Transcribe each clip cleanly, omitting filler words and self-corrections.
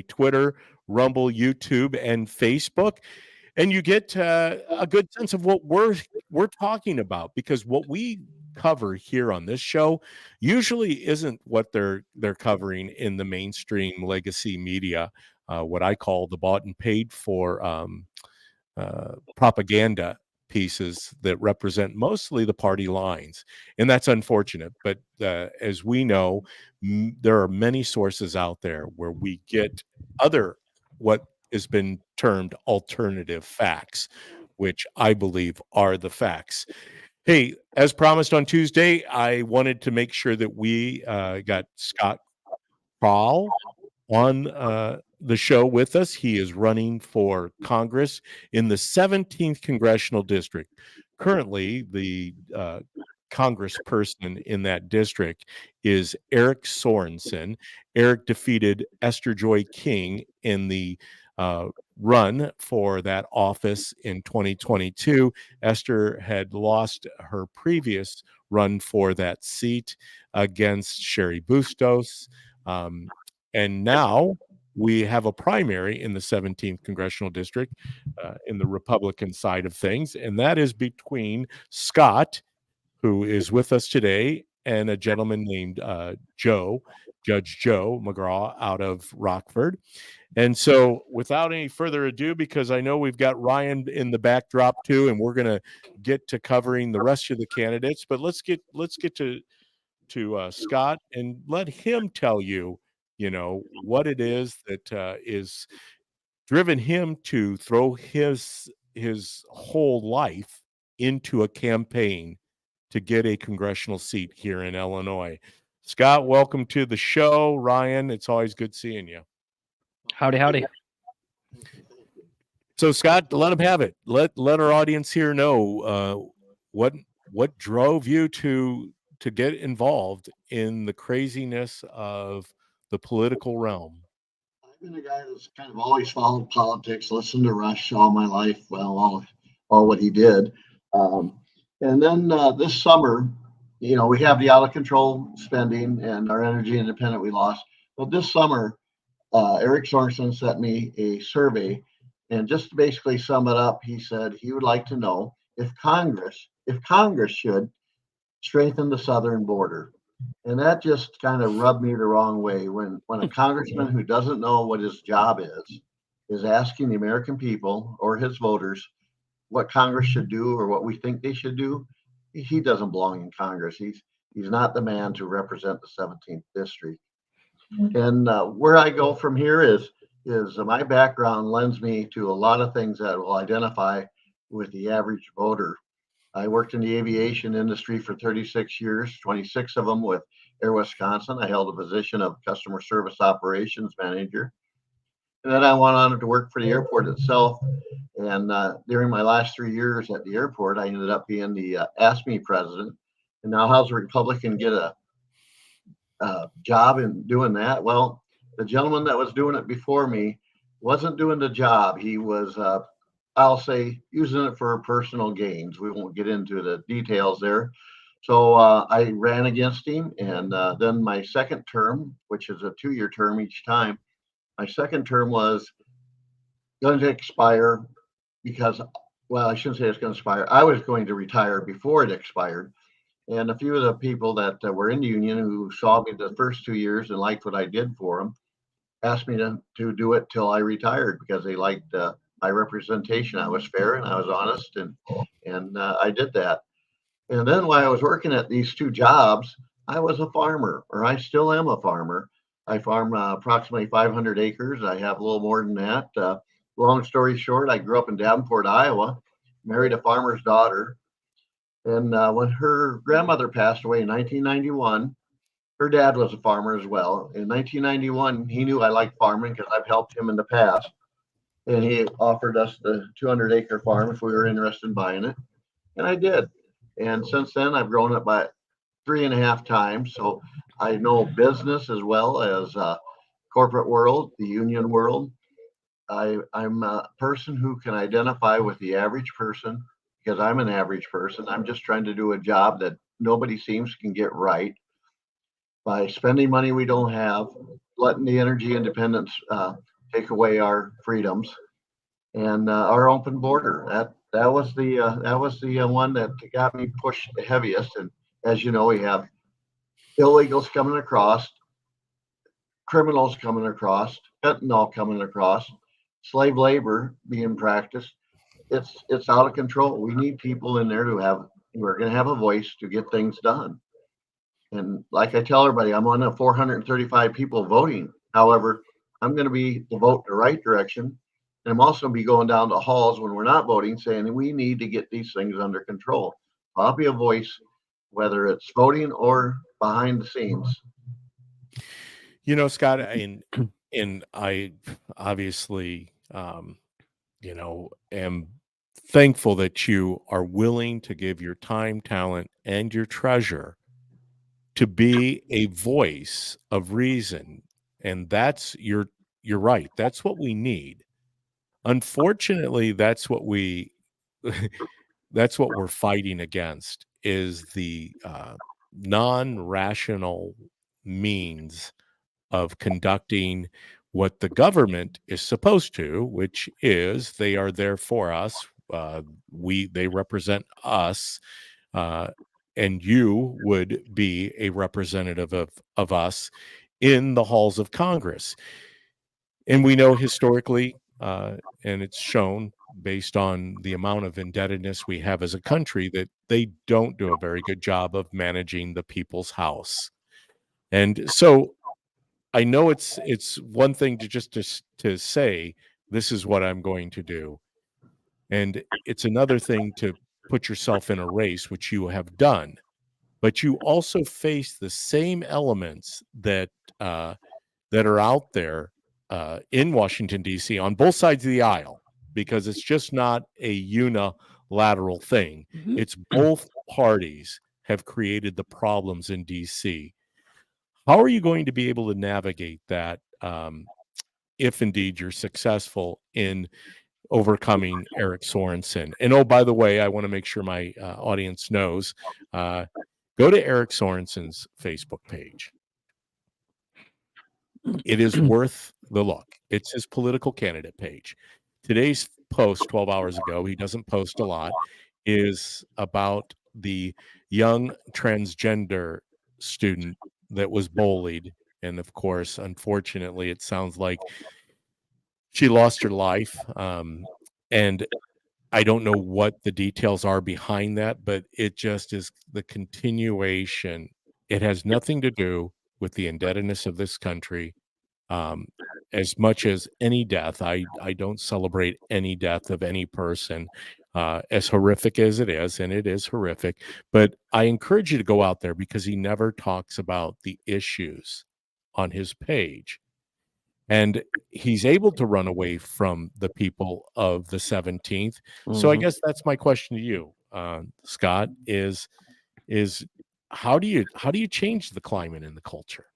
Twitter, Rumble, YouTube, and Facebook, and you get a good sense of what we're talking about, because what we cover here on this show usually isn't what they're covering in the mainstream legacy media, what I call the bought and paid for propaganda pieces that represent mostly the party lines. And that's unfortunate. But as we know, there are many sources out there where we get other, what has been termed alternative facts, which I believe are the facts. Hey, as promised on Tuesday, I wanted to make sure that we got Scott Crowl on the show with us. He is running for Congress in the 17th Congressional District. Currently, the congressperson in that district is Eric Sorensen. Eric defeated Esther Joy King in the uh, run for that office in 2022. Esther had lost her previous run for that seat against Sherry Bustos. Um, and now we have a primary in the 17th congressional district in the Republican side of things, and that is between Scott, who is with us today, and a gentleman named Judge Joe McGraw out of Rockford. And so, without any further ado, because I know we've got Ryan in the backdrop too, and we're going to get to covering the rest of the candidates, but let's get to Scott and let him tell you, what it is that is driven him to throw his whole life into a campaign to get a congressional seat here in Illinois. Scott, welcome to the show. Ryan, it's always good seeing you. Howdy, howdy. So, Scott, let him have it. Let our audience here know what drove you to get involved in the craziness of the political realm. I've been a guy that's kind of always followed politics, listened to Rush all my life. Well, all what he did. Um, and then this summer, we have the out of control spending and our energy independent we lost. But this summer, Eric Sorensen sent me a survey, and just to basically sum it up, he said he would like to know if Congress should strengthen the southern border. And that just kind of rubbed me the wrong way when a congressman who doesn't know what his job is asking the American people or his voters what Congress should do or what we think they should do. He doesn't belong in Congress. He's not the man to represent the 17th district. And where I go from here is my background lends me to a lot of things that will identify with the average voter. I worked in the aviation industry for 36 years, 26 of them with Air Wisconsin. I held a position of customer service operations manager. And then I went on to work for the airport itself. And during my last 3 years at the airport, I ended up being the ASME president. And now, how's a Republican get a job in doing that? Well, the gentleman that was doing it before me wasn't doing the job. He was I'll say using it for personal gains. We won't get into the details there. So I ran against him, and then my second term, which is a 2-year term each time, my second term was going to expire because, well, I shouldn't say it's going to expire. I was going to retire before it expired. And a few of the people that were in the union who saw me the first 2 years and liked what I did for them asked me to do it till I retired because they liked my representation. I was fair and I was honest, and I did that. And then while I was working at these two jobs, I was a farmer, or I still am a farmer. I farm approximately 500 acres. I have a little more than that. Long story short, I grew up in Davenport, Iowa, married a farmer's daughter. And when her grandmother passed away in 1991, her dad was a farmer as well. In 1991, he knew I liked farming because I've helped him in the past. And he offered us the 200-acre farm if we were interested in buying it. And I did. And since then, I've grown it by 3.5 times. So I know business as well as corporate world, the union world. I'm a person who can identify with the average person because I'm an average person. I'm just trying to do a job that nobody seems can get right by spending money we don't have, letting the energy independence take away our freedoms, and our open border. That was the one that got me pushed the heaviest. And as you know, we have illegals coming across, criminals coming across, fentanyl coming across, slave labor being practiced. It's out of control. We need people in there we're going to have a voice to get things done. And like I tell everybody, I'm on the 435 people voting. However, I'm going to be the vote in the right direction. And I'm also going to be going down to halls when we're not voting, saying we need to get these things under control. I'll be a voice, whether it's voting or behind the scenes. Scott, and I obviously, am thankful that you are willing to give your time, talent, and your treasure to be a voice of reason. And you're right. That's what we need. Unfortunately, that's what we're fighting against, is the non-rational means of conducting what the government is supposed to, which is they are there for us. They represent us, and you would be a representative of us in the halls of Congress. And we know historically, and it's shown based on the amount of indebtedness we have as a country, that they don't do a very good job of managing the people's house. And so I know it's one thing to say, this is what I'm going to do. And it's another thing to put yourself in a race, which you have done. But you also face the same elements that are out there in Washington, D.C., on both sides of the aisle, because it's just not a unilateral thing. Mhm. It's both parties have created the problems in D.C. How are you going to be able to navigate that if indeed you're successful in overcoming Eric Sorensen? And oh, by the way, I want to make sure my audience knows, go to Eric Sorensen's Facebook page. It is worth the look. It's his political candidate page. Today's post, 12 hours ago, he doesn't post a lot, is about the young transgender student that was bullied. And of course, unfortunately, it sounds like she lost her life. And I don't know what the details are behind that, but it just is the continuation. It has nothing to do with the indebtedness of this country. As much as any death, I don't celebrate any death of any person, as horrific as it is, and it is horrific. But I encourage you to go out there, because he never talks about the issues on his page. And he's able to run away from the people of the 17th. So I Mhm. guess that's my question to you, Scott, is how do you change the climate and the culture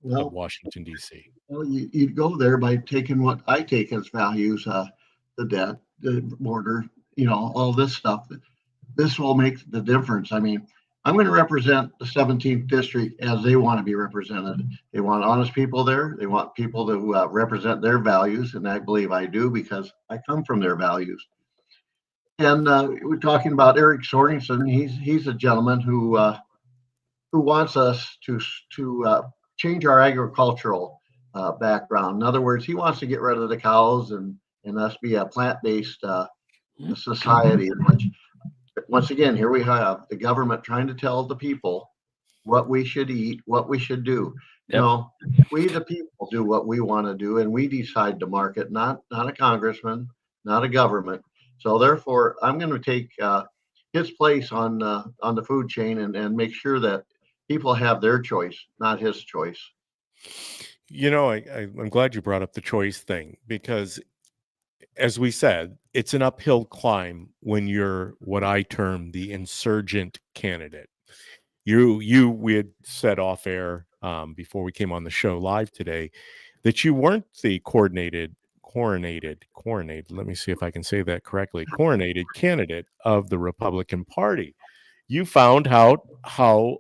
of Well, Washington, D.C.? you go there by taking what I take as values, the debt, the border, all this stuff. This will make the difference. I mean, I'm going to represent the 17th district as they want to be represented. They want honest people there. They want people to represent their values, and I believe I do, because I come from their values. And we're talking about Eric Sorensen. He's a gentleman who wants us to change our agricultural background. In other words, he wants to get rid of the cows and us be a plant-based society. Which, once again, here we have the government trying to tell the people what we should eat, what we should do. Yep. No, we the people do what we want to do, and we decide to market, not a congressman, not a government. So therefore, I'm going to take his place on the food chain and make sure that people have their choice, not his choice. I'm glad you brought up the choice thing, because as we said, it's an uphill climb when you're what I term the insurgent candidate. We had said off air, before we came on the show live today, that you weren't the coronated. Let me see if I can say that correctly. Coronated candidate of the Republican Party. You found out how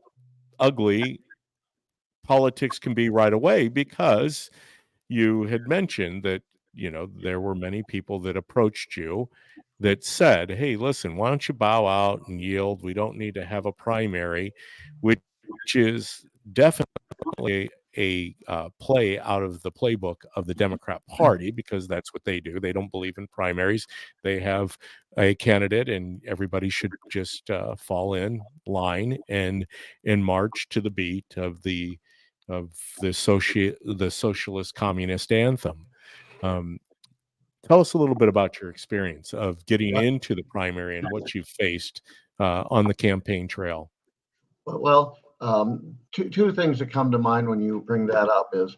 ugly politics can be right away, because you had mentioned that, there were many people that approached you that said, hey, listen, why don't you bow out and yield? We don't need to have a primary, which is definitely a play out of the playbook of the Democrat Party, because that's what they do. They don't believe in primaries. They have a candidate, and everybody should just fall in line and march to the beat of the socialist communist anthem. Um, Tell us a little bit about your experience of getting into the primary and what you faced on the campaign trail. Well, two things that come to mind when you bring that up is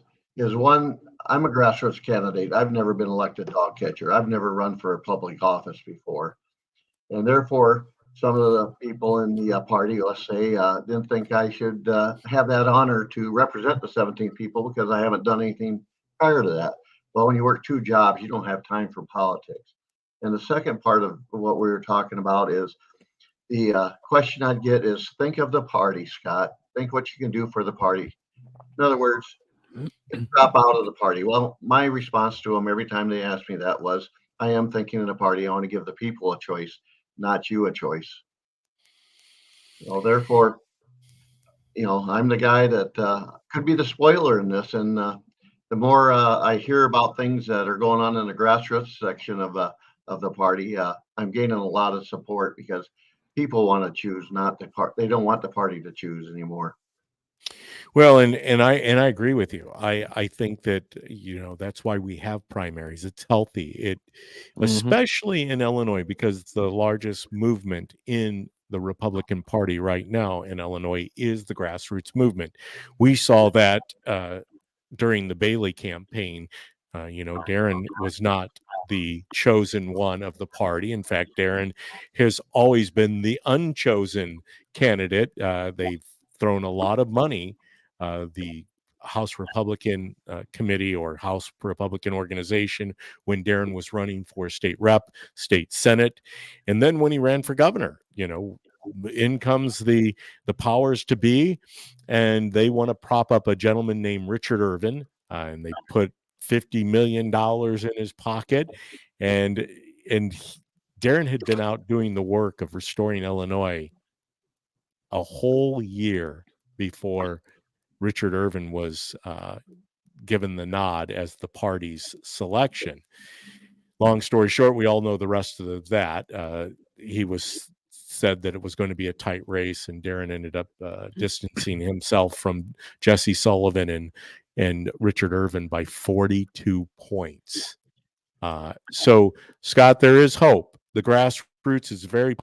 one, I'm a grassroots candidate. I've never been elected dog catcher. I've never run for a public office before, and therefore, some of the people in the party, let's say, didn't think I should have that honor to represent the 17 people because I haven't done anything prior to that. Well, when you work two jobs, you don't have time for politics. And the second part of what we were talking about is the question I'd get is think of the party, Scott. Think what you can do for the party. In other words, drop out of the party. Well, my response to them every time they asked me that was, I am thinking of the party. I want to give the people a choice, not you a choice. Therefore, I'm the guy that could be the spoiler in this. And the more I hear about things that are going on in the grassroots section of the party, I'm gaining a lot of support because people want to choose, not the part. They don't want the party to choose anymore. Well, and I agree with you. I think that that's why we have primaries. It's healthy. Especially in Illinois, because the largest movement in the Republican Party right now in Illinois is the grassroots movement. We saw that during the Bailey campaign. Darren was not the chosen one of the party. In fact, Darren has always been the unchosen candidate. They've thrown a lot of money. The House Republican Committee or House Republican Organization, when Darren was running for state rep, state senate, and then when he ran for governor, in comes the powers to be, and they want to prop up a gentleman named Richard Irvin, and they put $50 million in his pocket, and Darren had been out doing the work of restoring Illinois a whole year before Richard Irvin was given the nod as the party's selection. Long story short, we all know the rest of that. He was said that it was going to be a tight race, and Darren ended up distancing himself from Jesse Sullivan and Richard Irvin by 42 points. So, Scott, there is hope. The grassroots is very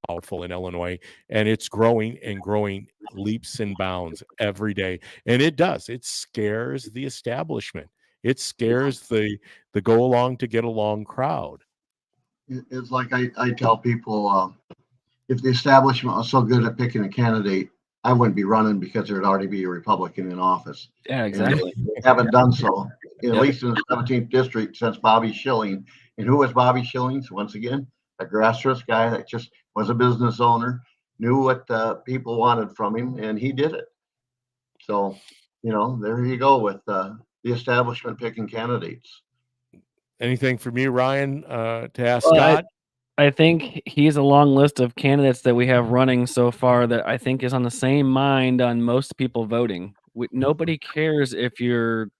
powerful in Illinois, and it's growing and growing leaps and bounds every day. And it does. It scares the establishment. It scares the go along to get along crowd. It's like I tell people, if the establishment was so good at picking a candidate, I wouldn't be running because there'd already be a Republican in office. Yeah, exactly. And they haven't done so, at least in the 17th district, since Bobby Schilling. And who was Bobby Schilling? Once again, a grassroots guy that just was a business owner, knew what people wanted from him, and he did it. So, there you go with the establishment picking candidates. Anything from you, Ryan, to ask Scott? I think he's a long list of candidates that we have running so far that I think is on the same mind on most people voting. Nobody cares if you're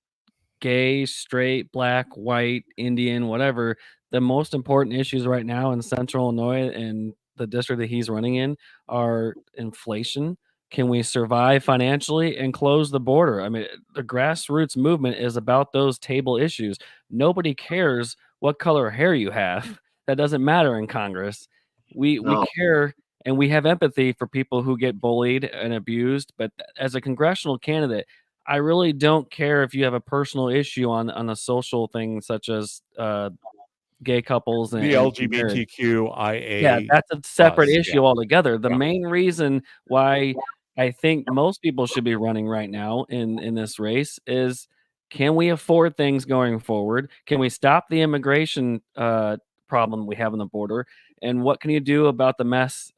gay, straight, black, white, Indian, whatever. The most important issues right now in Central Illinois and the district that he's running in are inflation. Can we survive financially and close the border? I mean, the grassroots movement is about those table issues. Nobody cares what color hair you have. That doesn't matter in Congress. We care and we have empathy for people who get bullied and abused. But as a congressional candidate, I really don't care if you have a personal issue on a social thing such as gay couples and the LGBTQIA. Yeah, that's a separate issue yeah. altogether. The main reason why I think most people should be running right now in this race is, can we afford things going forward? Can we stop the immigration problem we have on the border? And what can you do about the mess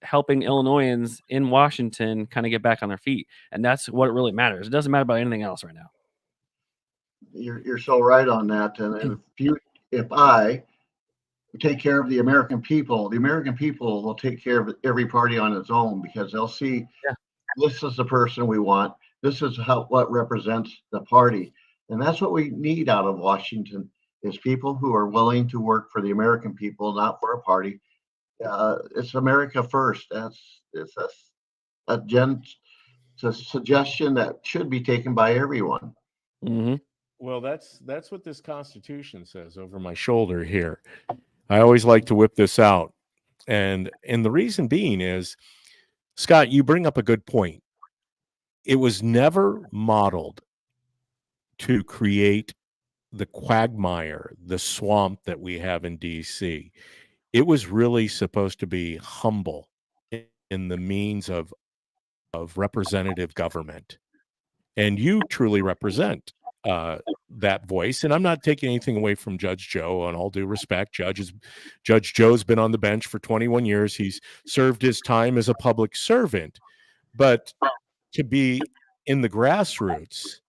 helping Illinoisans in Washington kind of get back on their feet. And that's what really matters. It doesn't matter about anything else right now. You're so right on that. And if I take care of the American people will take care of every party on its own, because they'll see this is the person we want. This is what represents the party. And that's what we need out of Washington, is people who are willing to work for the American people, not for a party. It's America first. It's a suggestion that should be taken by everyone. Mm-hmm. Well, that's what this Constitution says over my shoulder here. I always like to whip this out. And the reason being is, Scott, you bring up a good point. It was never modeled to create the quagmire, the swamp that we have in DC. It was really supposed to be humble in the means of representative government. And you truly represent that voice. And I'm not taking anything away from Judge Joe, on all due respect. Judge Joe's been on the bench for 21 years. He's served his time as a public servant. But to be in the grassroots,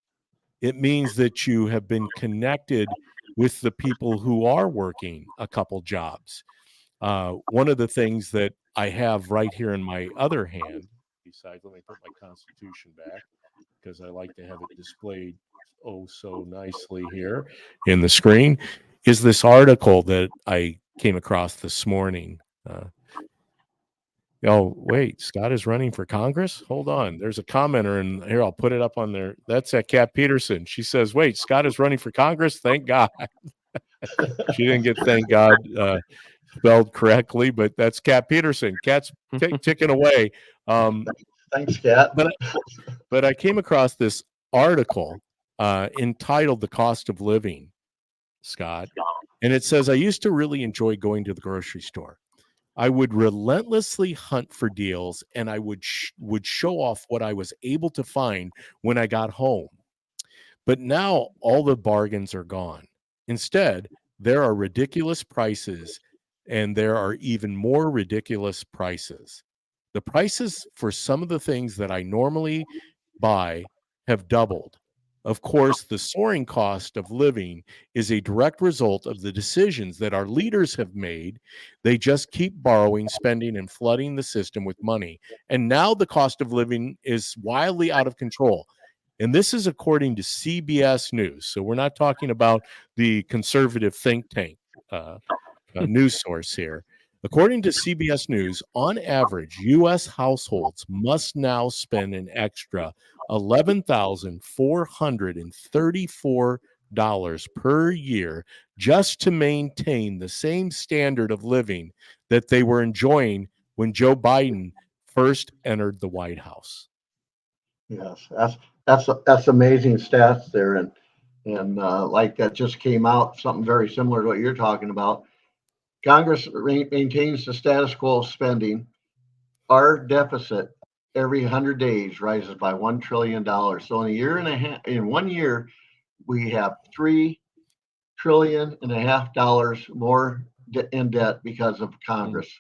it means that you have been connected with the people who are working a couple jobs. One of the things that I have right here in my other hand, besides, let me put my Constitution back, because I like to have it displayed so nicely here in the screen, is this article that I came across this morning. Oh, wait, Scott is running for Congress? Hold on. There's a commenter in here. I'll put it up on there. That's Kat Peterson. She says, wait, Scott is running for Congress? Thank God. She didn't get thank God spelled correctly, but that's Kat Peterson. Kat's ticking away. Thanks, Kat. But I came across this article entitled "The Cost of Living," Scott, and it says, I used to really enjoy going to the grocery store. I would relentlessly hunt for deals, and I would show off what I was able to find when I got home. But now all the bargains are gone. Instead, there are ridiculous prices, and there are even more ridiculous prices. The prices for some of the things that I normally buy have doubled. Of course, the soaring cost of living is a direct result of the decisions that our leaders have made. They just keep borrowing, spending, and flooding the system with money. And now the cost of living is wildly out of control. And this is according to CBS News. So we're not talking about the conservative think tank news source here. According to CBS News, on average, U.S. households must now spend an extra $11,434 per year just to maintain the same standard of living that they were enjoying when Joe Biden first entered the White House. Yes, that's amazing stats there, and like that just came out, something very similar to what you're talking about. Congress maintains the status quo of spending. Our deficit every 100 days rises by $1 trillion. So in 1 year, we have $3.5 trillion more in debt because of Congress,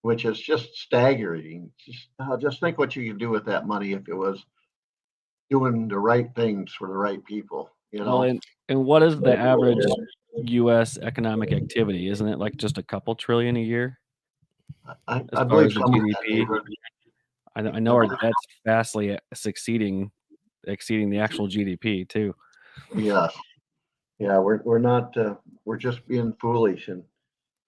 which is just staggering. Just think what you could do with that money if it was doing the right things for the right people. Well, and what is the average U.S. economic activity? Isn't it like just a couple trillion a year? I believe the GDP. I know our debt's vastly exceeding the actual GDP too. Yes. Yeah, we're not we're just being foolish, and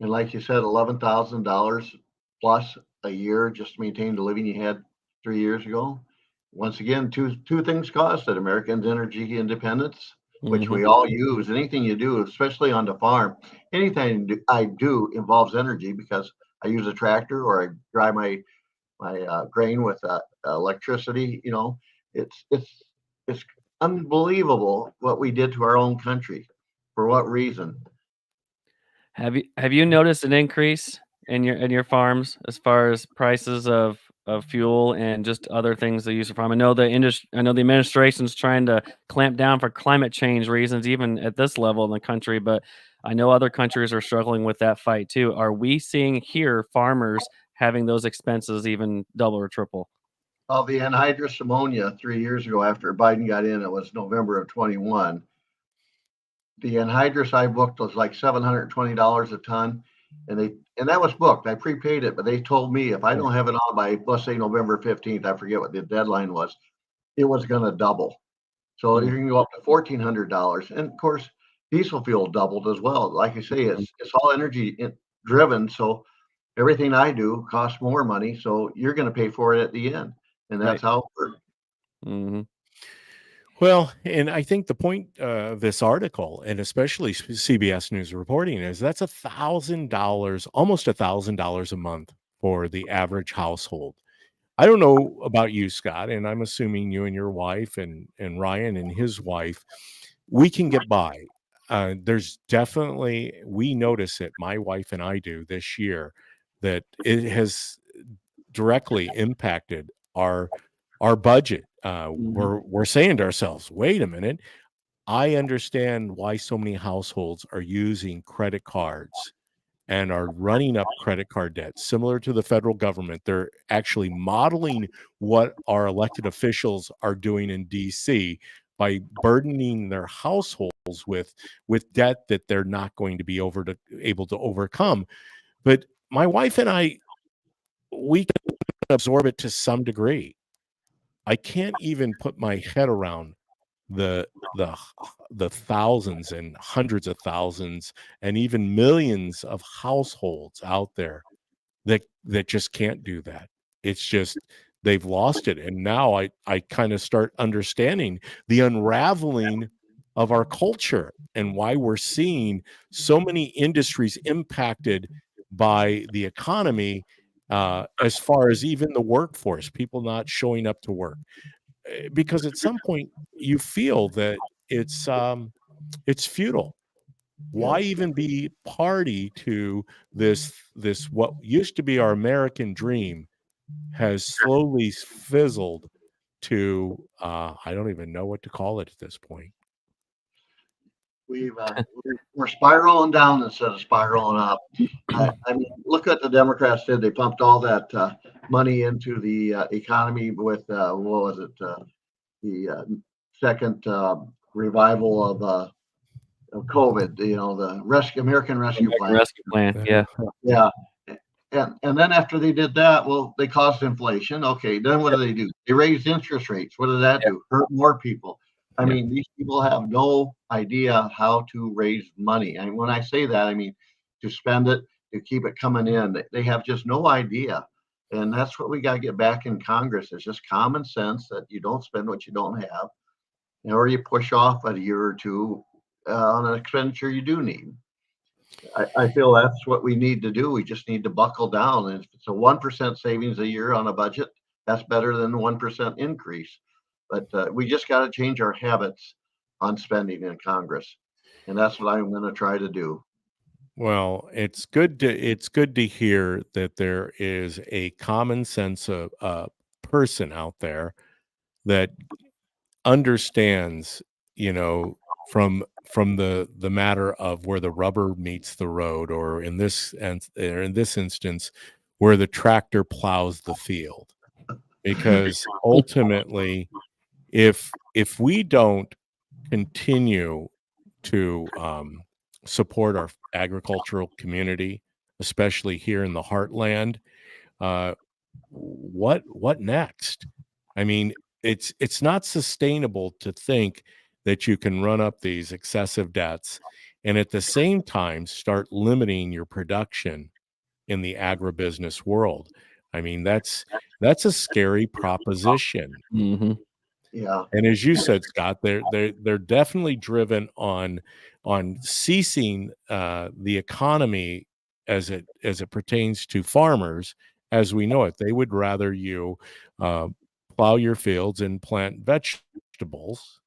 like you said, $11,000 plus a year just to maintain the living you had 3 years ago. Once again, two things costed: Americans' energy independence, which we all use. Anything you do, especially on the farm, anything I do involves energy, because I use a tractor or I dry my grain with electricity. It's unbelievable what we did to our own country. For what reason? Have you noticed an increase in your farms as far as prices of fuel and just other things they use for farm? I know the administration's trying to clamp down for climate change reasons, even at this level in the country, but I know other countries are struggling with that fight too. Are we seeing here farmers having those expenses even double or triple. Well, the anhydrous ammonia 3 years ago after Biden got in, it was November of 21. The anhydrous I booked was like $720 a ton, and that was booked. I prepaid it, but they told me if I don't have it on by, let's say, November 15th, I forget what the deadline was, it was going to double. So you can go up to $1,400, and of course, diesel fuel doubled as well. Like I say, it's all energy driven, so everything I do costs more money. So you're going to pay for it at the end, and that's how it works. Mm-hmm. Well, and I think the point of this article, and especially CBS News reporting, is that's $1,000, almost $1,000 a month for the average household. I don't know about you, Scott, and I'm assuming you and your wife and Ryan and his wife, we can get by. There's definitely, we notice it, my wife and I do this year, that it has directly impacted our budget. We're saying to ourselves, wait a minute, I understand why so many households are using credit cards and are running up credit card debt. Similar to the federal government, they're actually modeling what our elected officials are doing in DC by burdening their households with debt that they're not going to be able to overcome. But my wife and I, we can absorb it to some degree. I can't even put my head around the thousands and hundreds of thousands and even millions of households out there that just can't do that. It's just they've lost it. And now I kind of start understanding the unraveling of our culture and why we're seeing so many industries impacted by the economy, as far as even the workforce, people not showing up to work. Because at some point you feel that it's futile. Why even be party to this what used to be our American dream has slowly fizzled to I don't even know what to call it at this point. We're spiraling down instead of spiraling up. I mean, look what the Democrats did. They pumped all that money into the economy with what was it? The second revival of COVID. The American Rescue Plan. Rescue Plan, yeah. Yeah. And then after they did that, well, they caused inflation. Okay, then what do? They raised interest rates. What did that do? Hurt more people. I mean, these people have no idea how to raise money. And when I say that, I mean to spend it, to keep it coming in. They have just no idea. And that's what we got to get back in Congress. It's just common sense that you don't spend what you don't have, or you push off a year or two on an expenditure you do need. I feel that's what we need to do. We just need to buckle down. And if it's a 1% savings a year on a budget, that's better than 1% increase. But we just got to change our habits on spending in Congress. And that's what I'm going to try to do. Well, it's good to hear that there is a common sense of person out there that understands, from the matter of where the rubber meets the road, or in this instance, where the tractor plows the field. Because ultimately, if we don't continue to support our agricultural community, especially here in the heartland, what next? I mean, it's not sustainable to think that you can run up these excessive debts and at the same time start limiting your production in the agribusiness world. I mean, that's a scary proposition. Mm-hmm. Yeah. And as you said, Scott, they're definitely driven on ceasing the economy as it pertains to farmers as we know it. They would rather you plow your fields and plant vegetables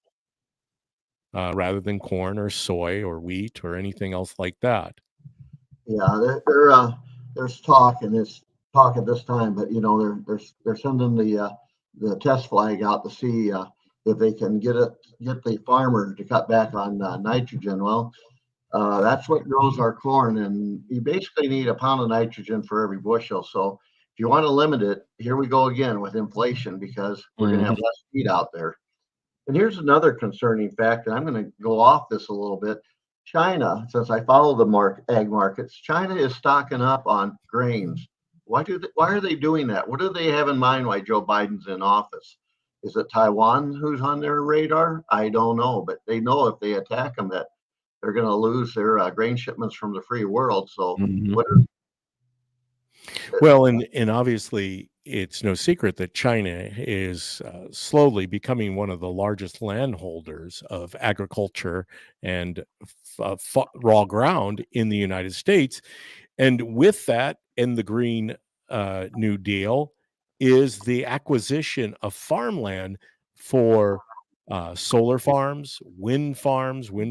rather than corn or soy or wheat or anything else like that. Yeah, there's talk, and it's talk at this time, but they're sending the test flag out to see if they can get the farmer to cut back on nitrogen. Well, that's what grows our corn, and you basically need a pound of nitrogen for every bushel. So if you want to limit it, here we go again with inflation because we're going to have less feed out there. And here's another concerning fact, and I'm going to go off this a little bit. China, since I follow the ag markets, China is stocking up on grains. Why are they doing that? What do they have in mind why Joe Biden's in office? Is it Taiwan who's on their radar? I don't know, but they know if they attack them that they're going to lose their grain shipments from the free world. So, well, and obviously it's no secret that China is slowly becoming one of the largest landholders of agriculture and raw ground in the United States. And with that, in the Green New Deal, is the acquisition of farmland for solar farms, wind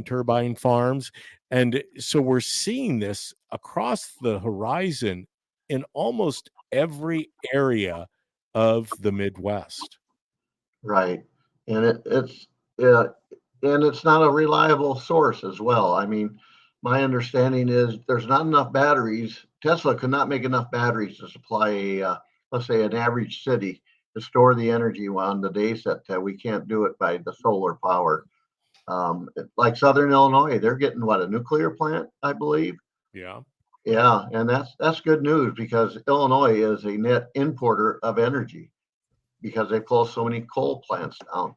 turbine farms. And so we're seeing this across the horizon in almost every area of the Midwest. Right. And it's not a reliable source as well. I mean, my understanding is there's not enough batteries. Tesla could not make enough batteries to supply let's say an average city to store the energy on the days that we can't do it by the solar power. Like Southern Illinois, they're getting a nuclear plant, I believe. Yeah. Yeah, and that's good news because Illinois is a net importer of energy because they closed so many coal plants down.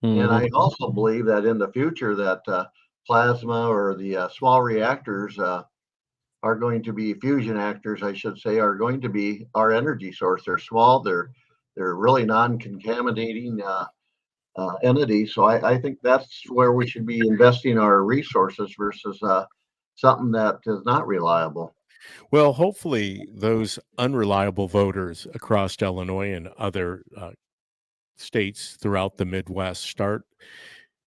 And I also believe that in the future that plasma or the small reactors are going to be fusion reactors, I should say, are going to be our energy source. They're small, they're really non-contaminating entities. So I think that's where we should be investing our resources versus something that is not reliable. Well, hopefully those unreliable voters across Illinois and other states throughout the Midwest start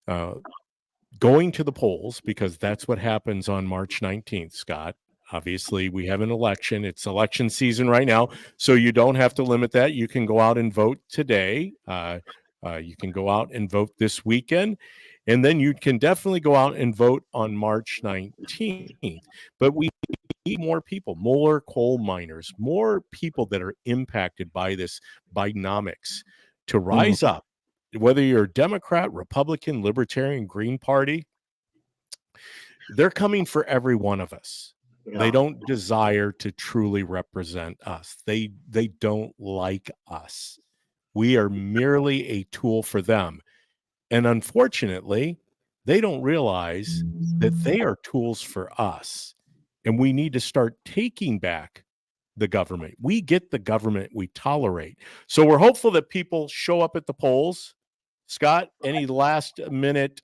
going to the polls, because that's what happens on March 19th, Scott. Obviously, we have an election. It's election season right now, so you don't have to limit that. You can go out and vote today. You can go out and vote this weekend, and then you can definitely go out and vote on March 19th. But we need more people, more coal miners, more people that are impacted by this Bidenomics to rise up, whether you're a Democrat, Republican, Libertarian, Green Party. They're coming for every one of us. Yeah. They don't desire to truly represent us. They don't like us. We are merely a tool for them. And unfortunately, they don't realize that they are tools for us. And we need to start taking back the government. We get the government we tolerate. So we're hopeful that people show up at the polls. Scott, any last minute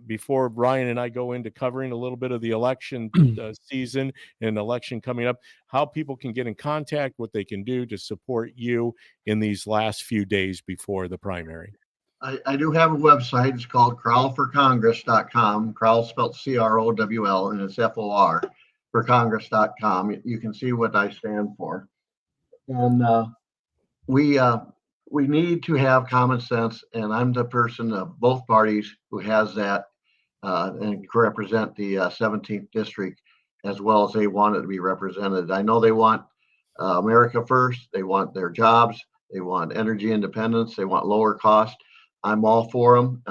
before Ryan and I go into covering a little bit of the election season and election coming up, how people can get in contact, what they can do to support you in these last few days before the primary? I do have a website. It's called crowlforcongress.com. Crowl spelled CROWL, and it's FOR for congress.com. You can see what I stand for. And we need to have common sense, and I'm the person of both parties who has that and can represent the 17th district as well as they want it to be represented. I know they want America first. They want their jobs. They want energy independence. They want lower cost. I'm all for them.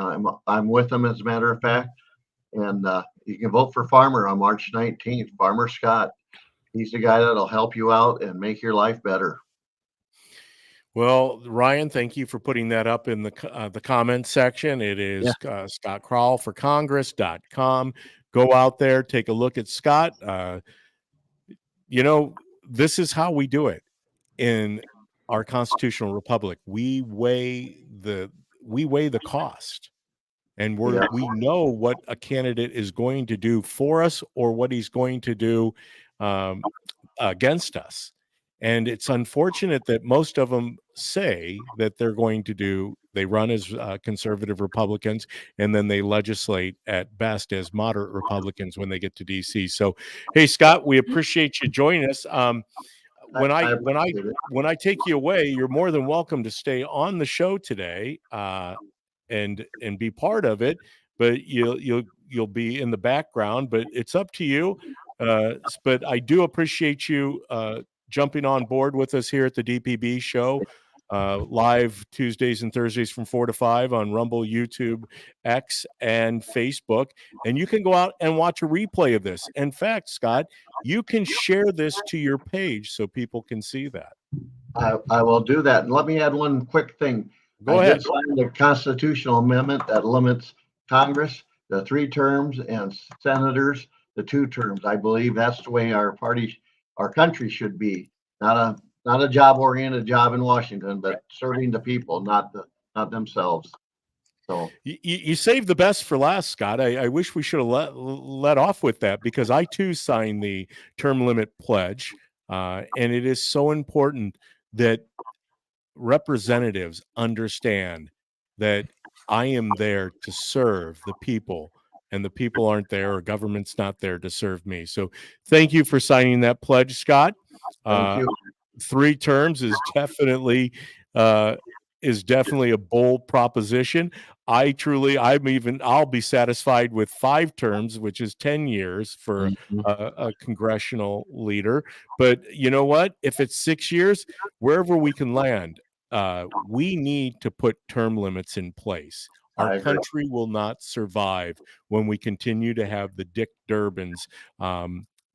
I'm with them, as a matter of fact. And you can vote for Farmer on March 19th. Farmer Scott. He's the guy that'll help you out and make your life better. Well, Ryan, thank you for putting that up in the comments section. It is Scott Crowl for Congress.com. Go out there, take a look at Scott. This is how we do it in our constitutional republic. We weigh the cost, and we know what a candidate is going to do for us or what he's going to do against us. And it's unfortunate that most of them say that they run as conservative Republicans, and then they legislate at best as moderate Republicans when they get to DC. So, hey, Scott, we appreciate you joining us. When I take you away, you're more than welcome to stay on the show today and be part of it. But you'll be in the background. But it's up to you. But I do appreciate you jumping on board with us here at the DPB show. Live Tuesdays and Thursdays from 4 to 5 on Rumble, YouTube, X, and Facebook. And you can go out and watch a replay of this. In fact, Scott, you can share this to your page so people can see that. I will do that. And let me add one quick thing. Go I ahead. did sign the constitutional amendment that limits Congress to 3 terms and senators to 2 terms. I believe that's the way our country should be. Not a job-oriented job in Washington, but serving the people, not themselves. So you saved the best for last, Scott. I wish we should have let off with that, because I too signed the term limit pledge, and it is so important that representatives understand that I am there to serve the people, and the people aren't there, or government's not there to serve me. So thank you for signing that pledge, Scott. thank you. 3 terms is definitely a bold proposition. I'll be satisfied with 5 terms, which is 10 years for a congressional leader. But you know what? If it's 6 years, wherever we can land, we need to put term limits in place. Our country will not survive when we continue to have the Dick Durbins,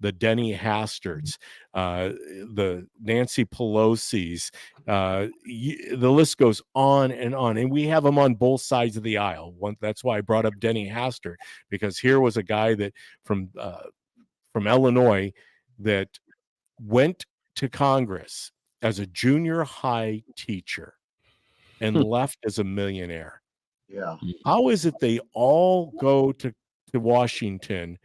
the Denny Hasterts, the Nancy Pelosi's, the list goes on, and we have them on both sides of the aisle. That's why I brought up Denny Hastert, because here was a guy that from Illinois that went to Congress as a junior high teacher and left as a millionaire. Yeah. How is it they all go to Washington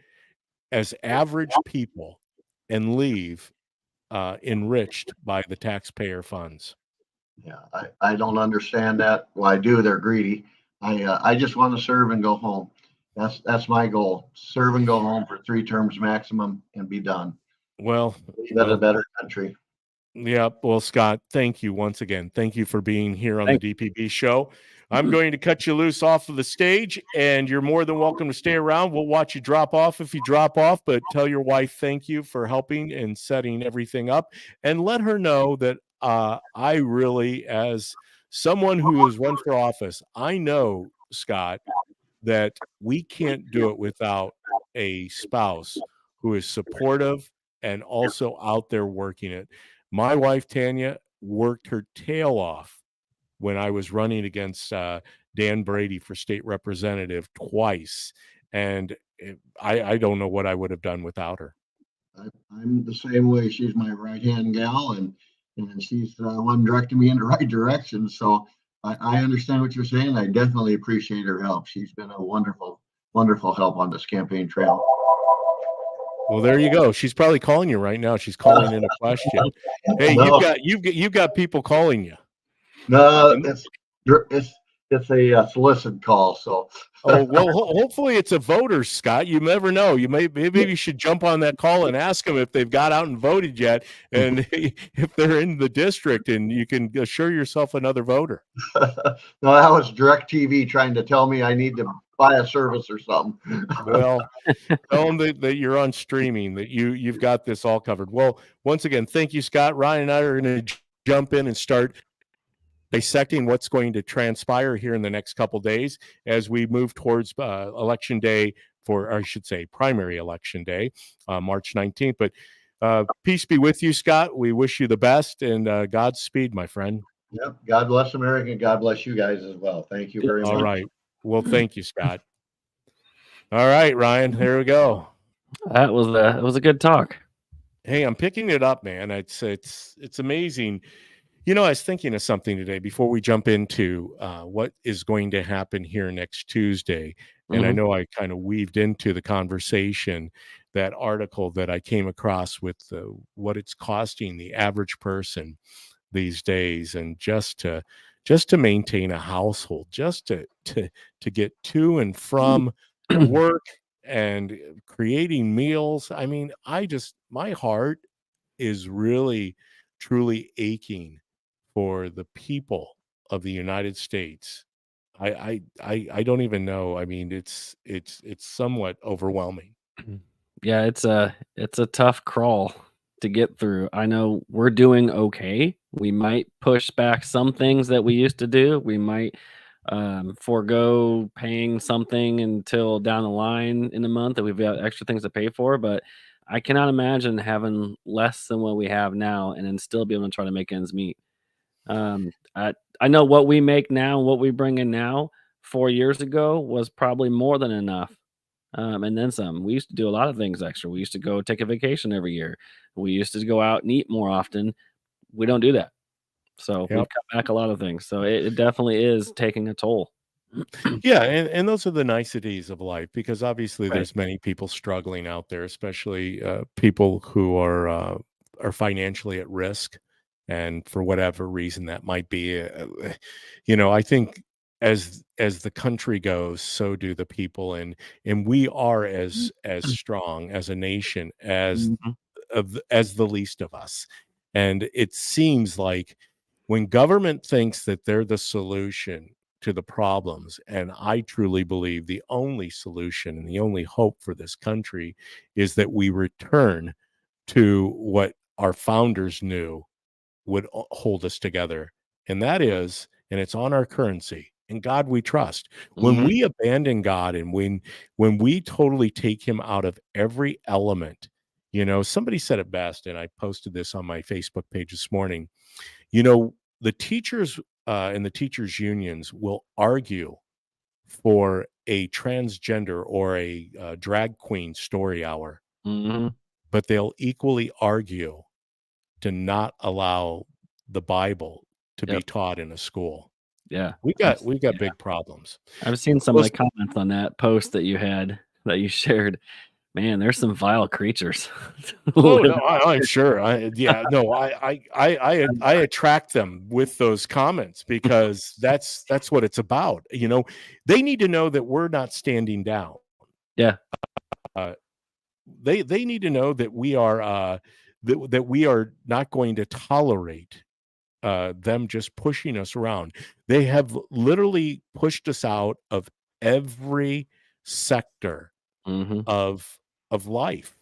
as average people and leave enriched by the taxpayer funds? Yeah, I don't understand that. Well, I do. They're greedy. I just want to serve and go home. That's my goal. Serve and go home for 3 terms maximum and be done. Well, Live a better country. Yeah. Well, Scott, thank you once again. Thank you for being here on the DPB show. I'm going to cut you loose off of the stage, and you're more than welcome to stay around. We'll watch you drop off if you drop off, but tell your wife thank you for helping and setting everything up, and let her know that I really, as someone who has run for office, I know, Scott, that we can't do it without a spouse who is supportive and also out there working it. My wife, Tanya, worked her tail off when I was running against Dan Brady for state representative twice. And I don't know what I would have done without her. I'm the same way. She's my right-hand gal, and she's the one directing me in the right direction. So I understand what you're saying. I definitely appreciate her help. She's been a wonderful, wonderful help on this campaign trail. Well, there you go. She's probably calling you right now. She's calling in a question. Hey, No. you've got people calling you. No, it's a solicited call. So. Oh, well, hopefully it's a voter, Scott. You never know. Maybe you should jump on that call and ask them if they've got out and voted yet, and if they're in the district, and you can assure yourself another voter. No, that was DirecTV trying to tell me I need to buy a service or something. Well, tell them that you're on streaming, that you've got this all covered. Well, once again, thank you, Scott. Ryan and I are going to jump in and start dissecting what's going to transpire here in the next couple of days as we move towards election day, or I should say primary election day, March 19th. But peace be with you, Scott. We wish you the best, and Godspeed, my friend. Yep. God bless America, and God bless you guys as well. Thank you very much. All right. Well, thank you, Scott. All right, Ryan, there we go. That was a good talk. Hey, I'm picking it up, man. It's amazing. You know, I was thinking of something today before we jump into what is going to happen here next Tuesday. And I know I kind of weaved into the conversation that article that I came across with what it's costing the average person these days, and just to maintain a household, just to get to and from work and creating meals. I mean, my heart is really, truly aching for the people of the United States. I don't even know. I mean, it's somewhat overwhelming. Yeah, it's a tough crawl to get through. I know we're doing okay. We might push back some things that we used to do. We might forego paying something until down the line in the month that we've got extra things to pay for. But I cannot imagine having less than what we have now and then still be able to try to make ends meet. I know what we make now, what we bring in now 4 years ago was probably more than enough. And then some. We used to do a lot of things extra. We used to go take a vacation every year. We used to go out and eat more often. We don't do that. So we've Yep. cut back a lot of things. So it definitely is taking a toll. Yeah, and those are the niceties of life because obviously Right. there's many people struggling out there, especially people who are financially at risk, and for whatever reason that might be. I think as the country goes, so do the people, and we are as strong as a nation Mhm. as the least of us. And it seems like when government thinks that they're the solution to the problems, and I truly believe the only solution and the only hope for this country is that we return to what our founders knew would hold us together. And that is, and it's on our currency. In God we trust. When Mhm. we abandon God and when we totally take him out of every element, somebody said it best, and I posted this on my Facebook page this morning. The teachers and the teachers unions will argue for a transgender or a drag queen story hour, Mhm. but they'll equally argue to not allow the Bible to be Yep. taught in a school. Yeah. We've got Yeah. big problems. I've seen some of Well, the comments on that post that you had that you shared. Man, there's some vile creatures oh living no, out I'm sure. Yeah, no, I attract them with those comments because that's what it's about. They need to know that we're not standing down. there. Uh, they need to know that we are that we are not going to tolerate them just pushing us around. They have literally pushed us out of every sector Yeah. Mhm. of life,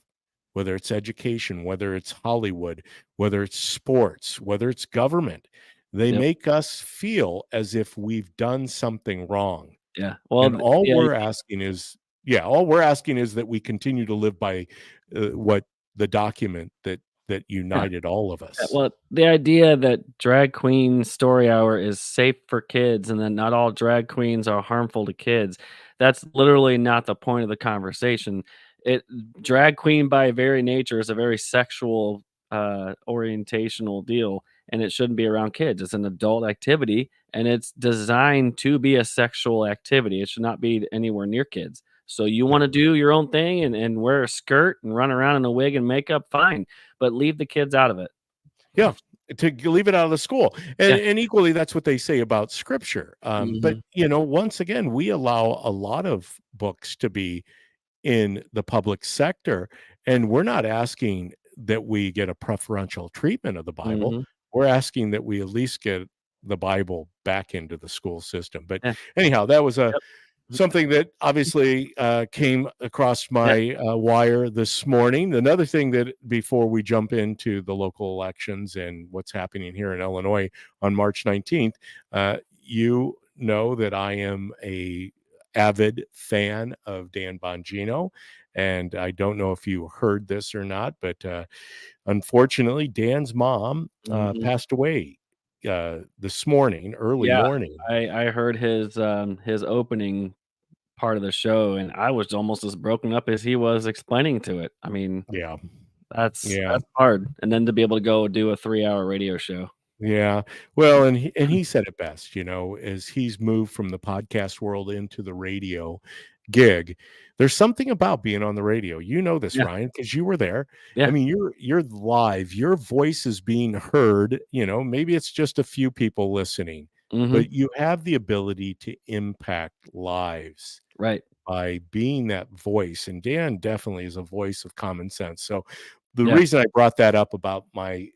whether it's education, whether it's Hollywood, whether it's sports, whether it's government. They Yep. make us feel as if we've done something wrong. Yeah. Well, And all the we're idea. asking is, yeah, all we're asking is that we continue to live by what the document that Yeah. united all of Yeah, us. well, the idea that drag queen story hour is safe for kids and that not all drag queens are harmful to kids, that's literally not the point of the conversation. It Drag queen by very nature is a very sexual orientational deal, and it shouldn't be around kids. It's an adult activity and it's designed to be a sexual activity. It should not be anywhere near kids. So you want to do your own thing and wear a skirt and run around in a wig and makeup, fine, but leave the kids out of it. Yeah, to leave it out of the school, and Yeah. and equally, that's what they say about scripture. But Mhm. once again, we allow a lot of books to be in the public sector, and we're not asking that we get a preferential treatment of the Bible. Mhm. We're asking that we at least get the Bible back into the school system. But Yeah. anyhow, that was a Yep. something that obviously came across Yeah. my wire this morning. Another thing that before we jump into the local elections and what's happening here in Illinois on March 19th, you know that I am a avid fan of Dan Bongino. And I don't know if you heard this or not, but unfortunately, Dan's mom Mhm. passed away this morning, early Yeah. morning. I heard his opening part of the show, and I was almost as broken up as he was explaining to it. I mean, Yeah. that's Yeah. that's hard, and then to be able to go do a 3-hour radio show. Yeah. Well, and he said it best, as he's moved from the podcast world into the radio gig. There's something about being on the radio. You know this, Yeah. Ryan, because you were there. I Yeah. mean, you're live. Your voice is being heard. Maybe it's just a few people listening, Mhm. but you have the ability to impact lives Right. by being that voice. And Dan definitely is a voice of common sense. So the Yeah. reason I brought that up about my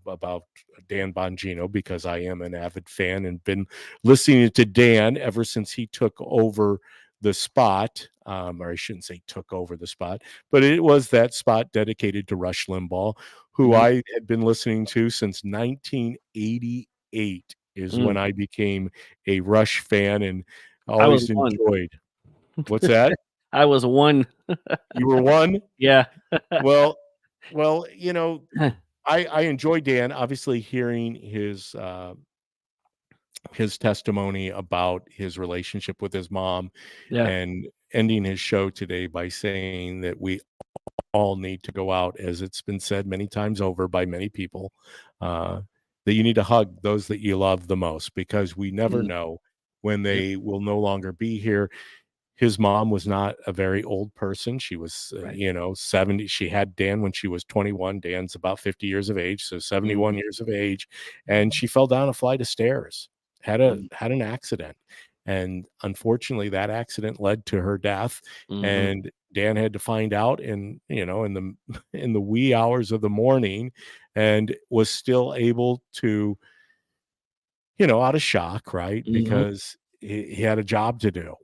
about Dan Bongino, because I am an avid fan and been listening to Dan ever since he took over the spot, or I shouldn't say took over the spot, but it was that spot dedicated to Rush Limbaugh, who Mhm. I had been listening to since 1988 is when Mm. I became a Rush fan and I was always one. enjoyed. What's that? I was one. You were one? Yeah. Well, you know, I enjoy Dan, obviously hearing his testimony about his relationship with his mom Yeah. and ending his show today by saying that we all need to go out, as it's been said many times over by many people, that you need to hug those that you love the most, because we never Mhm. know when Yep. they will no longer be here. His mom was not a very old person. She was, Right. 70. She had Dan when she was 21. Dan's about 50 years of age, so 71 Mhm. years of age, and she fell down a flight of stairs, Mhm. had an accident, and unfortunately, that accident led to her death, Mhm. and Dan had to find out in the in the wee hours of the morning, and was still able to, out of shock, right? Mhm. Because he had a job to do.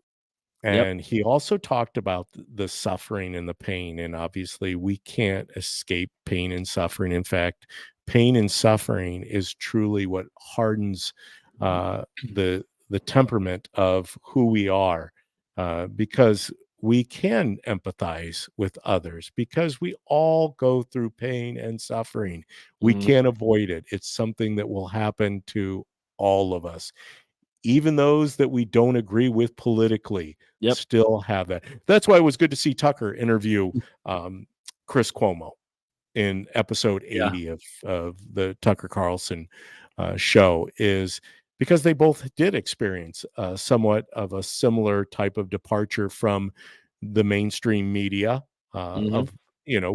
Yep. And he also talked about the suffering and the pain, and obviously we can't escape pain and suffering. In fact, pain and suffering is truly what hardens the temperament of who we are, because we can empathize with others because we all go through pain and suffering. We Mhm. can't avoid it. It's something that will happen to all of us, even those that we don't agree with politically Yep. still have that. That's why it was good to see Tucker interview um, Chris Cuomo in episode Yeah. 80 of the Tucker Carlson show, is because they both did experience somewhat of a similar type of departure from the mainstream media, Mhm. of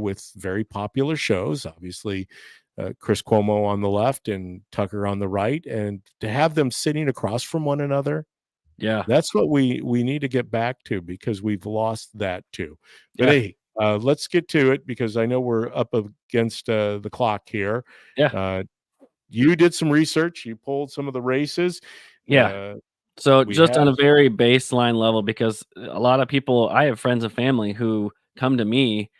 with very popular shows, obviously. Chris Cuomo on the left and Tucker on the right, and to have them sitting across from one another, Yeah. that's what we need to get back to, because we've lost that too. But Yeah. hey, let's get to it, because I know we're up against the clock here. Yeah. Uh, you did some research. You pulled some of the races. Yeah. Uh, So we just have on a very baseline level, because a lot of people, I have friends and family who come to me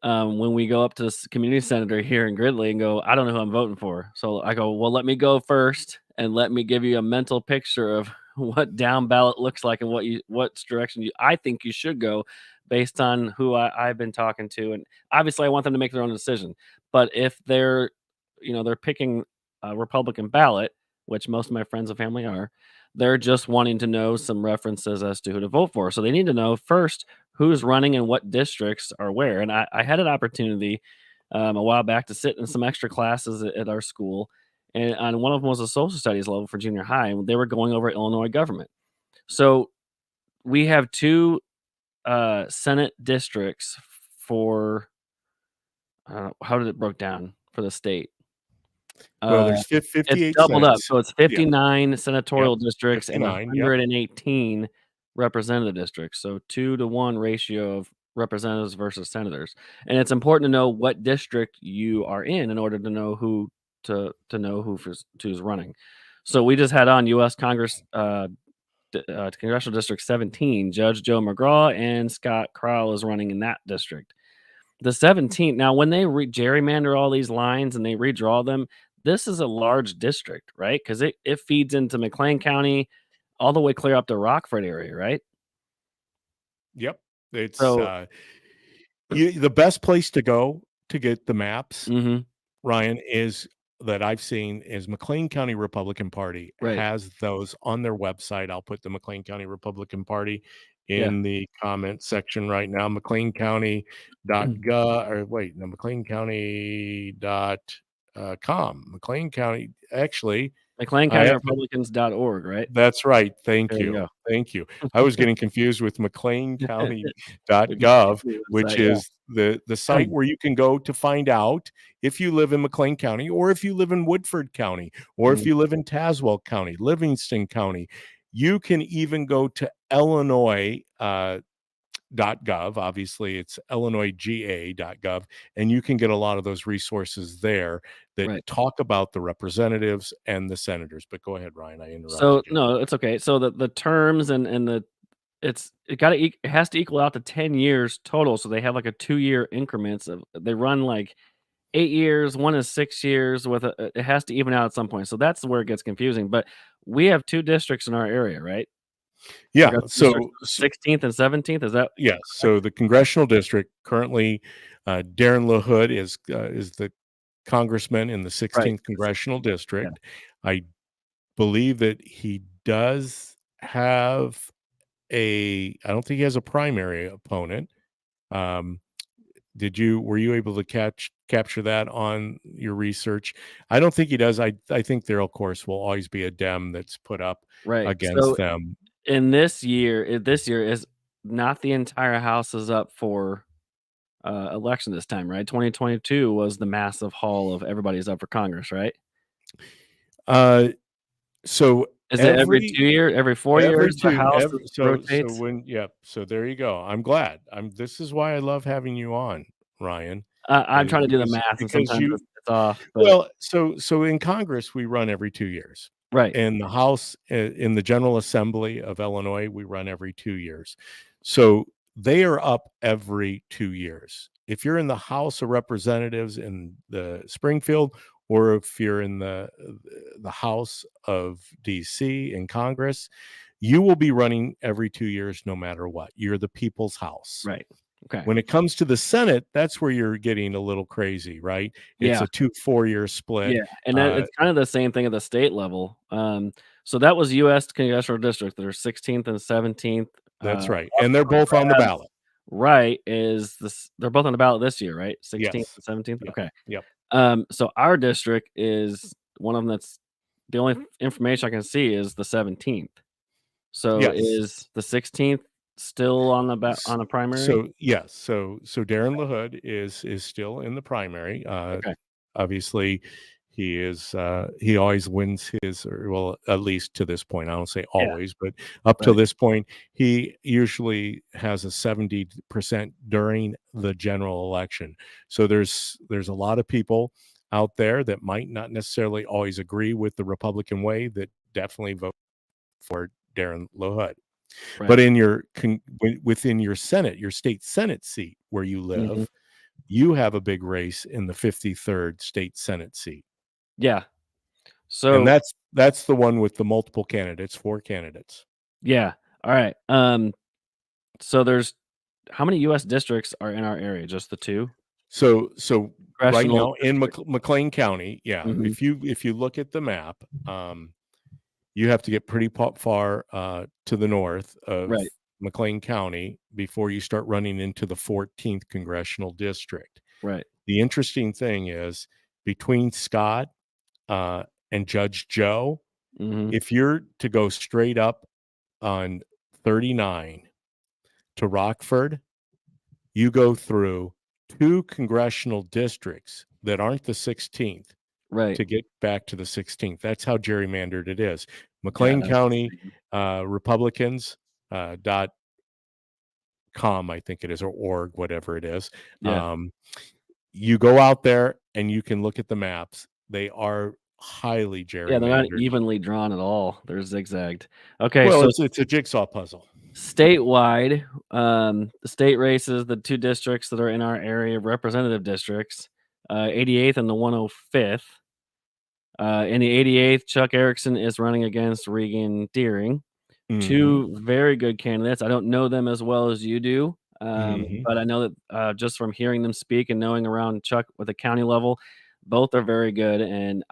when we go up to this community senator here in Gridley and go, I don't know who I'm voting for. So I go, well, let me go first and let me give you a mental picture of what down ballot looks like and what direction I think you should go based on who I've been talking to. And obviously I want them to make their own decision. But if they're picking a Republican ballot, which most of my friends and family are, they're just wanting to know some references as to who to vote for. So they need to know first who's running and what districts are where. And I had an opportunity a while back to sit in some extra classes at our school, and on one of them was a social studies level for junior high, and they were going over Illinois government. So we have two Senate districts for how did it broke down for the state? well, Uh, there's it's 58 doubled up, Senates. so it's Yeah, 59 yep, senatorial districts and 59. Yep. 118 representative districts, so 2-to-1 ratio of representatives versus senators, and it's important to know what district you are in order to know who to know who's running. So we just had on U.S. Congress, Congressional District 17, Judge Joe McGraw and Scott Crowl is running in that district. The 17th, now when they gerrymander all these lines and they redraw them, this is a large district, right? Because it feeds into McLean County all the way clear up to Rockford area, right? Yep. It's So the best place to go to get the maps, mhm, Ryan, is that I've seen is McLean County Republican Party right. has those on their website. I'll put the McLean County Republican Party Yeah. in the comment section right now. McLeanCounty.gov, or wait, no, McLeanCounty.com. McLean County, actually, I have McLeanCountyRepublicans.org, right? that's right. Thank There you you. go. Thank you. I was getting confused with The McLeanCounty.gov, which website, yeah. is the site where you can go to find out if you live in McLean County, or if you live in Woodford County, or if Mhm, you live in Tazewell County, Livingston County. You can even go to Illinois .gov. Obviously, it's illinoisga.gov, and you can get a lot of those resources there that right. talk about the representatives and the senators. But go ahead, Ryan. I So interrupted you. no, it's okay. So the terms and the it has to equal out to 10 years total, so they have, like, a 2-year increments of they run, like, 8 years, one is 6 years with it has to even out at some point, so that's where it gets confusing, but we have 2 districts in our area, right? Yeah. Congressional districts, So, the 16th and 17th, is that yes. correct? So the congressional district currently, Darren LaHood is the congressman in the Right, 16th the 16th, congressional yeah, district. I believe that he does have I don't think he has a primary opponent. Um, were you able to capture that on your research? I don't think he does. I think there, of course, will always be a Dem that's put up right, against so them. in this year is not the entire house is up for, election this time, right? 2022 was the massive haul of everybody's up for Congress, right? Uh, so Is it every every 4 years the house every so rotates? when yep, so there you go. I'm glad. This is why I love having you on, Ryan, I'm is trying to do the math, and because sometimes you it's off, but well, so in Congress, we run every 2 years. right, In the House, in the General Assembly of Illinois, we run every 2 years. So they are up every 2 years. If you're in the House of Representatives in the Springfield, or if you're in the House of DC in Congress, you will be running every 2 years no matter what. You're the people's house. right. Okay. When it comes to the Senate, that's where you're getting a little crazy, right? It's Yeah, a 2 4-year split. yeah, and that Uh, it's kind of the same thing at the state level. So that was US congressional district, their 16th and 17th, that's right, up and they're for both on the grabs, ballot. right, is this they're both on the ballot this year, right? 16th Yes. and 17th? Yep. Okay. Yep. So our district is one of them that's the only information I can see is the 17th. So Yes. is the 16th still on the S on the primary? so, yes, so Darren LaHood is still in the primary. Okay. Obviously, he always wins his, or well, at least to this point. I don't say Yeah, always, but up till right. this point, he usually has a 70% during the general election. So there's a lot of people out there that might not necessarily always agree with the Republican way that definitely vote for Darren LaHood. But Right. in within your Senate, your state Senate seat where you Mhm. live, you have a big race in the 53rd state Senate seat. Yeah. And So that's the one with the multiple candidates, 4 candidates. yeah. Alright. So there's how many US districts are in our area? Just the 2? So right Congressional now in district. McLean County, yeah, Mhm. if you look at the map, you have to get pretty far to the north of Right. McLean County before you start running into the 14th congressional district. Right. The interesting thing is between Scott uh, and Judge Joe, Mhm. if you're to go straight up on 39 to Rockford, you go through 2 congressional districts that aren't the 16th Right. to get back to the 16th. That's how gerrymandered it is. Yeah, McLean that's County insane. Republicans dot com, I think it is, or org, whatever it is. Yeah. Um, you go out there and you can look at the maps. They are highly Yeah, they're not gerrymandered. evenly drawn at all. They're zigzagged. Okay, Well, so it's a jigsaw puzzle. statewide, the state races, the 2 districts that are in our area, representative districts, 88th and the 105th. In the 88th, Chuck Erickson is running against Regan Deering. Mhm, 2 very good candidates. I don't know them as well as you do, mhm. but I know that, just from hearing them speak and knowing around Chuck with the county level, both are very good, and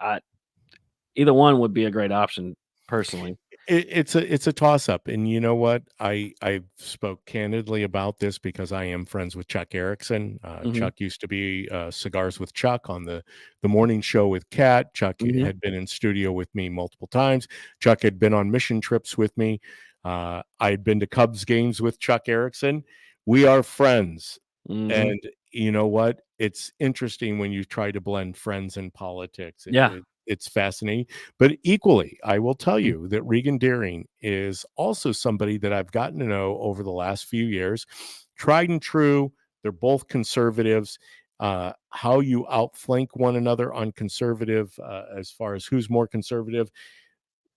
either one would be a great option personally. It's a toss up, and you know what? I spoke candidly about this because I am friends with Chuck Erickson. Mhm, Chuck used to be Cigars with Chuck on the morning show with Kat. Chuck mhm, had been in studio with me multiple times. Chuck had been on mission trips with me. I had been to Cubs games with Chuck Erickson. We are friends, mhm. and you know what? It's interesting when you try to blend friends and politics. Yeah. It's fascinating. But equally, I will tell Mm, you that Regan Deering is also somebody that I've gotten to know over the last few years. Tried and true. They're both conservatives. How you outflank one another on conservative, as far as who's more conservative,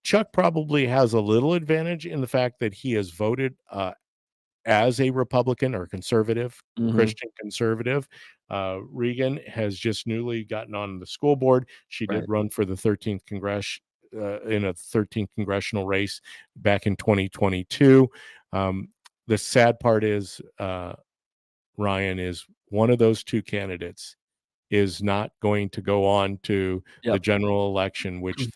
Chuck probably has a little advantage in the fact that he has voted as a Republican or conservative, Mhm. Christian conservative. Regan has just newly gotten on the school board. She Right. did run for the 13th in a 13th congressional race back in 2022. The sad part is, Ryan, is one of those two candidates is not going to go on to the Yep. general election, which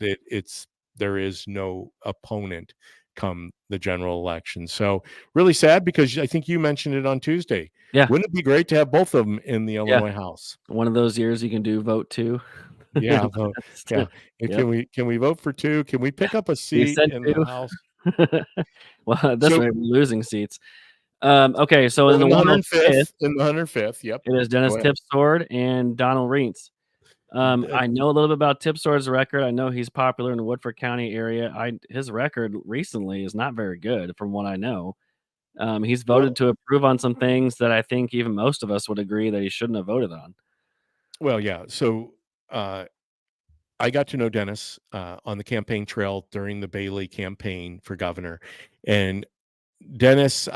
there is no opponent come the general election. So really sad, because I think you mentioned it on Tuesday. Yeah. Wouldn't it be great to have both of them in the Yeah. Illinois House? One of those years you can do vote 2. Yeah, vote. Yeah. And Yep. can we vote for two? Can we pick up a You seat said in the 2. House? Well, at this So rate, we're losing seats. Okay, so in well, the in the 105th, 105th, yep. it is Dennis Go ahead. Tipsword and Donald Reentz. Uh, I know a little bit about Tipsword's record. I know he's popular in the Woodford County area. His record recently is not very good from what I know. He's voted well, to approve on some things that I think even most of us would agree that he shouldn't have voted on. well, yeah. So uh, I got to know Dennis on the campaign trail during the Bailey campaign for governor, and Dennis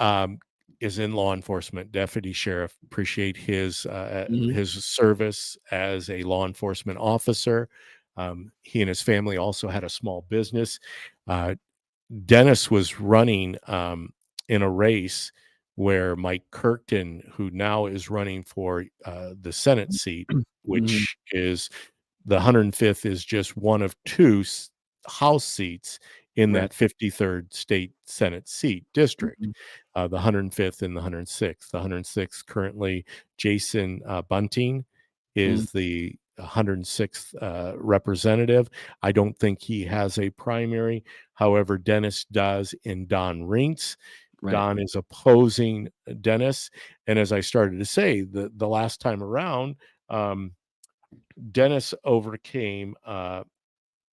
is in law enforcement, deputy sheriff. Appreciate Mhm. his service as a law enforcement officer. He and his family also had a small business. Uh, Dennis was running in a race where Mike Kirkton, who now is running for the Senate seat, Mhm. which is the 105th, is just one of two House seats in Right. that 53rd state Senate seat district, Mhm. the 105th and the 106th. The 106th currently, Jason Bunting Mm. is the 106th representative. I don't think he has a primary. However, Dennis does in Don Rinks. Right. Don is opposing Dennis. And as I started to say, the last time around, um, Dennis overcame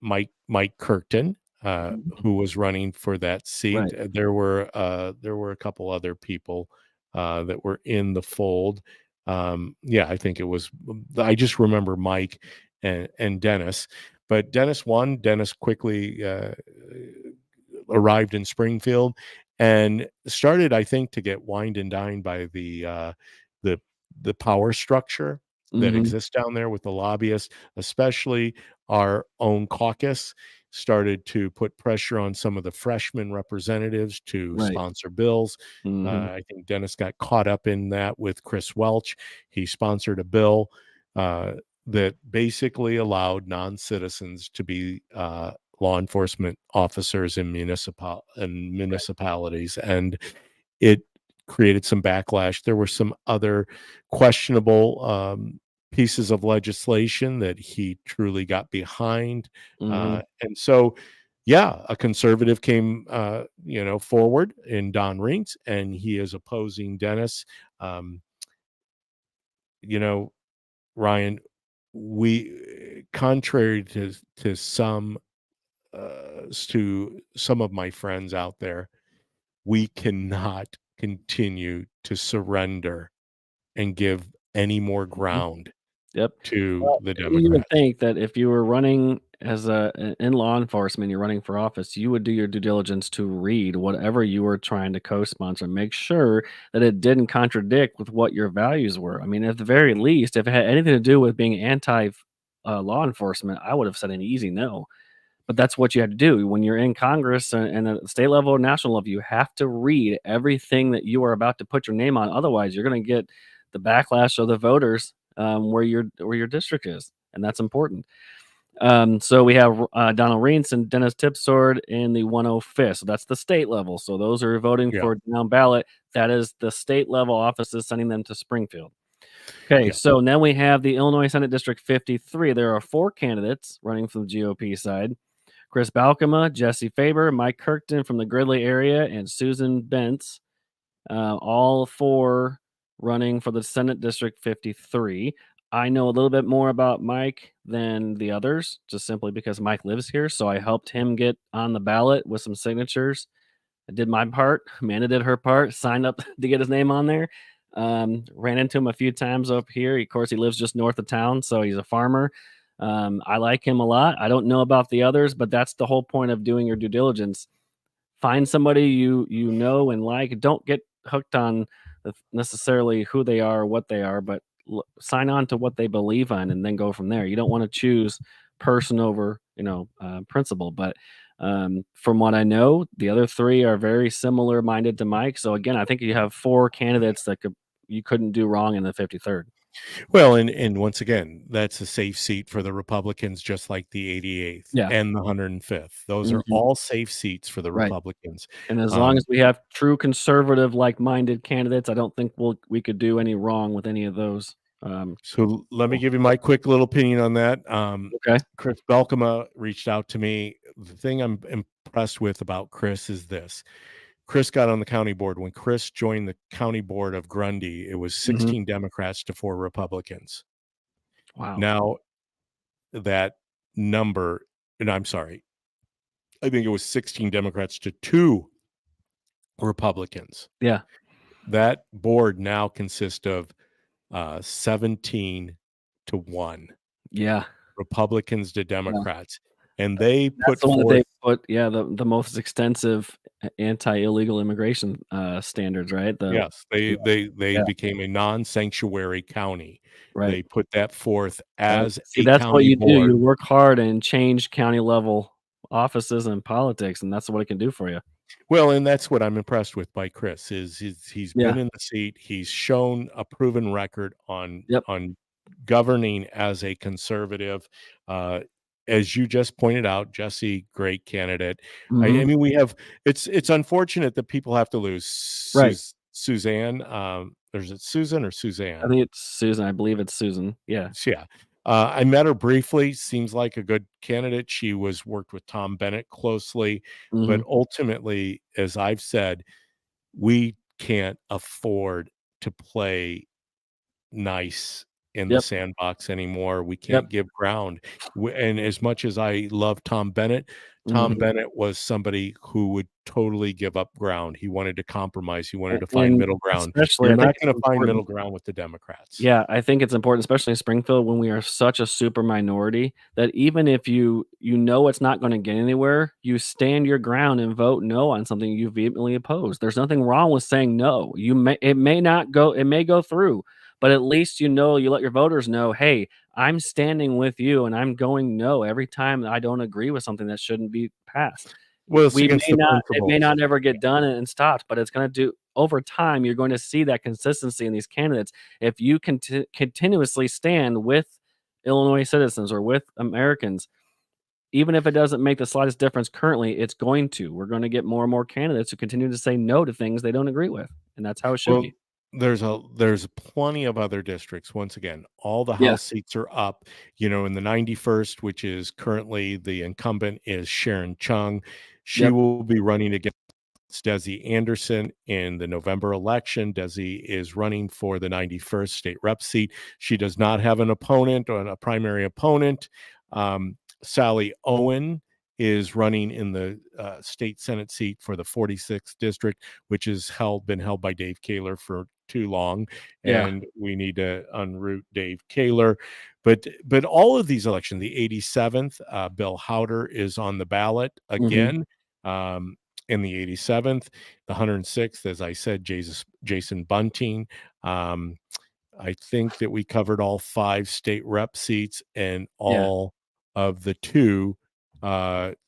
Mike Kirkton, Mhm. who was running for that seat. Right. There were a couple other people that were in the fold. Yeah, I think it was. I just remember Mike and Dennis, but Dennis won. Dennis quickly arrived in Springfield and started, I think, to get wined and dined by the the power structure that Mhm. exists down there with the lobbyists, especially our own caucus started to put pressure on some of the freshman representatives to Right. sponsor bills. Mhm. I think Dennis got caught up in that with Chris Welch. He sponsored a bill uh, that basically allowed non-citizens to be law enforcement officers in Right. municipalities, and it created some backlash. There were some other questionable pieces of legislation that he truly got behind, Mhm. and so yeah, a conservative came forward in Don Rinks, and he is opposing Dennis. um, you know Ryan, we contrary to some of my friends out there, we cannot continue to surrender and give any more Mhm. ground Yep. to Well, the you would Democrats. think that if you were running as in law enforcement, you're running for office, you would do your due diligence to read whatever you were trying to co-sponsor, make sure that it didn't contradict with what your values were. I mean, at the very least, if it had anything to do with being anti law enforcement, I would have said an easy no. But that's what you have to do when you're in Congress and at the state level or national level. You have to read everything that you are about to put your name on. Otherwise, you're going to get the backlash of the voters where your district is, and that's important. So we have Donald Reentz and Dennis Tipsword in the 105th. So that's the state level. So those who are voting Yeah, for down ballot, that is the state level offices sending them to Springfield. Okay, yeah, so then we have the Illinois Senate District 53. There are 4 candidates running from the GOP side. Chris Balkema, Jesse Faber, Mike Kirkton from the Gridley area, and Susan Bentz, all 4 running for the Senate District 53. I know a little bit more about Mike than the others, just simply because Mike lives here. So I helped him get on the ballot with some signatures. I did my part. Amanda did her part, signed up to get his name on there. Ran into him a few times up here. Of course, he lives just north of town, so he's a farmer. I like him a lot. I don't know about the others, but that's the whole point of doing your due diligence. Find somebody you know and like. Don't get hooked on necessarily who they are or what they are, but sign on to what they believe on and then go from there. You don't want to choose person over, principle. But from what I know, the other three are very similar minded to Mike. So again, I think you have four candidates that you couldn't do wrong in the 53rd. Well, and once again, that's a safe seat for the Republicans, just like the 88th Yeah. and the 105th. Those are Mhm. all safe seats for the Right. Republicans. And as long as we have true conservative, like-minded candidates, I don't think we could do any wrong with any of those. So let me give you my quick little opinion on that. Okay. Chris Belkema reached out to me. The thing I'm impressed with about Chris is this. Chris got on the county board. When Chris joined the county board of Grundy, it was 16 Democrats to 4 Republicans. Wow. Now that number, and I'm sorry, I think it was 16 Democrats to 2 Republicans. Yeah. That board now consists of 17 to 1. Yeah. Republicans to Democrats. And they put That's the one that forth, they put, the most extensive anti-illegal immigration standards, right? yes, they Yeah. became a non-sanctuary county. Right. They put that forth Right. as See, a that's what county you do. You board. work hard and change county level offices and politics, and that's what it can do for you. Well, and that's what I'm impressed with by Chris is he's Yeah. been in the seat. He's shown a proven record on Yep. governing as a conservative. As you just pointed out, Jesse, great candidate. I Mhm. mean, we have it's unfortunate that people have to lose Right. Suzanne. Or is it Susan or I Suzanne? think it's Susan. I believe it's Susan. Yeah. Yeah. I met her briefly. Seems like a good candidate. She worked with Tom Bennett closely, but Mhm. ultimately, as I've said, we can't afford to play nice in the Yep. sandbox anymore. We Yep. can't give ground. And as much as I love Tom Bennett Mhm. was somebody who would totally give up ground. He wanted to compromise. He wanted to find And middle ground. especially, You're I think not it's going to find important. middle ground with the Democrats. Yeah, I think it's important, especially in Springfield, when we are such a super minority, that even if it's not gonna get anywhere, you stand your ground and vote no on something you vehemently oppose. There's nothing wrong with saying no. It may go through, but at least you let your voters know, "Hey, I'm standing with you, and I'm going no every time I don't agree with something that shouldn't be passed." Well, it's against the It may principles. not ever get done and stopped, but it's gonna do over time, you're going to see that consistency in these candidates. If you continuously stand with Illinois citizens or with Americans, even if it doesn't make the slightest difference currently, it's going to. We're gonna get more and more candidates who continue to say no to things they don't agree with, and that's how it should Well, be. there's plenty of other districts. Once again, all the Yeah. House seats are up. In the 91st, which is currently the incumbent is Sharon Chung. She Yep. will be running against Desi Anderson in the November election. Desi is running for the 91st state rep seat. She does not have an opponent or a primary opponent. Sally Owen is running in the state Senate seat for the 46th district, which has been held by Dave Kaler for too long, Yeah. and we need to unroot Dave Kaler. But all of these elections, the 87th, Bill Howder is on the ballot Mhm. again. In the 87th, the 106th, as I said, Jason Bunting. I think that we covered all 5 state rep seats and Yeah. all of the 2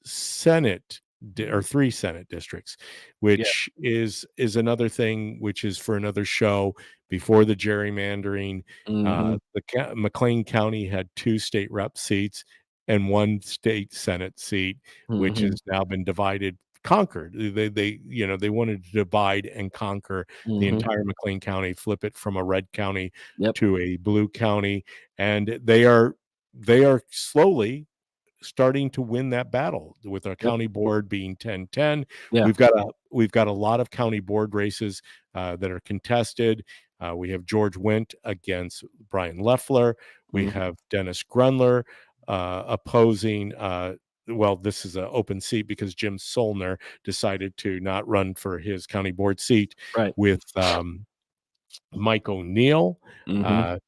Senate or 3 Senate districts, Yeah. which is another thing, which is for another show. Before the gerrymandering, Mhm. McLean County had 2 state rep seats and 1 state Senate seat, which Mhm. has now been conquered. They wanted to divide and conquer the Mhm. entire McLean County, flip it from a red county Yep. to a blue county, and they are slowly starting to win that battle with our Yep. county board being 10-10. Yeah. We've got a lot of county board races that are contested. We have George Wendt against Brian Loeffler. We Mhm. have Dennis Grunler opposing. Well, this is an open seat because Jim Solner decided to not run for his county board seat Right. with Mike O'Neill. Mhm.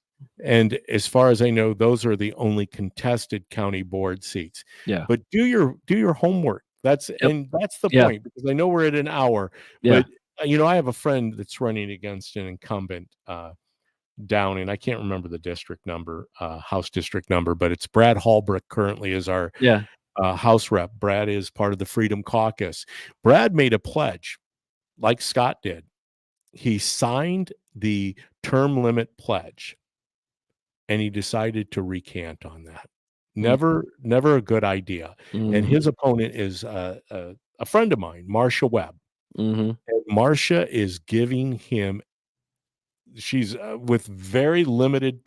And as far as I know, those are the only contested county board seats. Yeah. But do your homework. That's Yep. the Yeah. point, because I know we're at an hour, Yeah. but I have a friend that's running against an incumbent down in, I can't remember the district number, House district number, but it's Brad Hallbrook currently is our Yeah. House rep. Brad is part of the Freedom Caucus. Brad made a pledge like Scott did. He signed the term limit pledge and he decided to recant on that. Never a good idea. And his opponent is a friend of mine, Marcia Webb. Mm-hmm. And Marcia is giving him, she's with very limited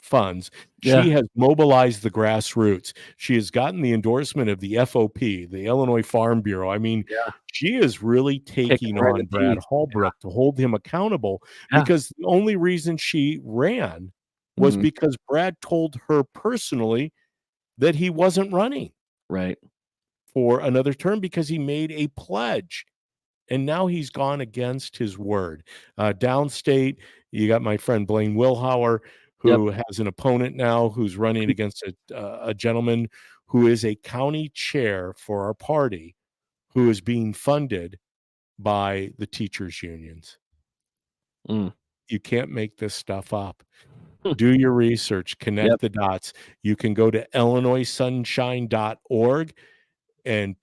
funds. Yeah. She has mobilized the grassroots. She has gotten the endorsement of the FOP, the Illinois Farm Bureau. I mean, Yeah. she is really taking right on in the Brad teeth. Hallbrook to hold him accountable, Yeah. because the only reason she ran was because Brad told her personally that he wasn't running Right. for another term because he made a pledge. And now he's gone against his word. Downstate, you got my friend Blaine Wilhauer, who has an opponent now who's running against a gentleman who is a county chair for our party, who is being funded by the teachers' unions. You can't make this stuff up. Do your research, connect the dots. You can go to illinoissunshine.org and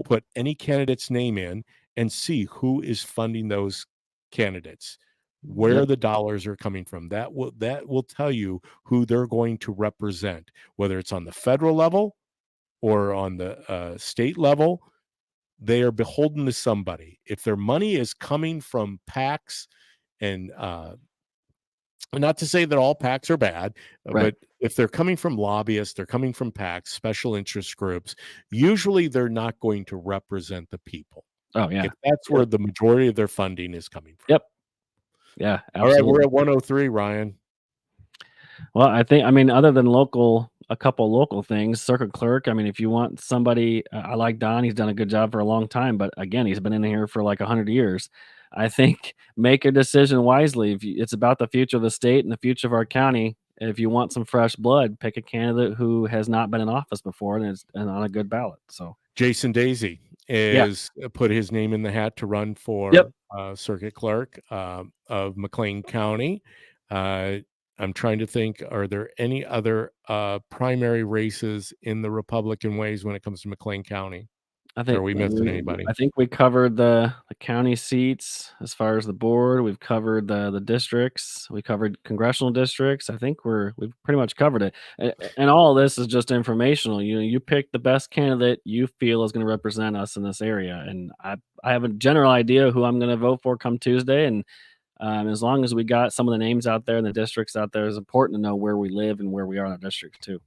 put any candidate's name in and see who is funding those candidates, where the dollars are coming from. That will tell you who they're going to represent, whether it's on the federal level or on the state level. They are beholden to somebody. If their money is coming from PACs, and not to say that all PACs are bad, but if they're coming from lobbyists, they're coming from PACs, special interest groups, usually they're not going to represent the people. Oh, yeah. If that's where the majority of their funding is coming from. Yep. Yeah, All right, we're at 103, Ryan. Well, I mean, other than a couple local things, circuit clerk, I mean, if you want somebody, I like Don, he's done a good job for a long time, but again, he's been in here for like 100 years. I think make a decision wisely. It's about the future of the state and the future of our county. If you want some fresh blood, pick a candidate who has not been in office before and is on a good ballot. So Jason Daisy is put his name in the hat to run for circuit clerk of McLean County. I'm trying to think, are there any other primary races in the Republican ways when it comes to McLean County? Are we missing anybody? I think we covered the county seats as far as the board. We've covered the districts. We covered congressional districts. I think we've pretty much covered it. And all of this is just informational. You pick the best candidate you feel is going to represent us in this area. And I have a general idea who I'm going to vote for come Tuesday. And as long as we got some of the names out there and the districts out there, it's important to know where we live and where we are in our districts too.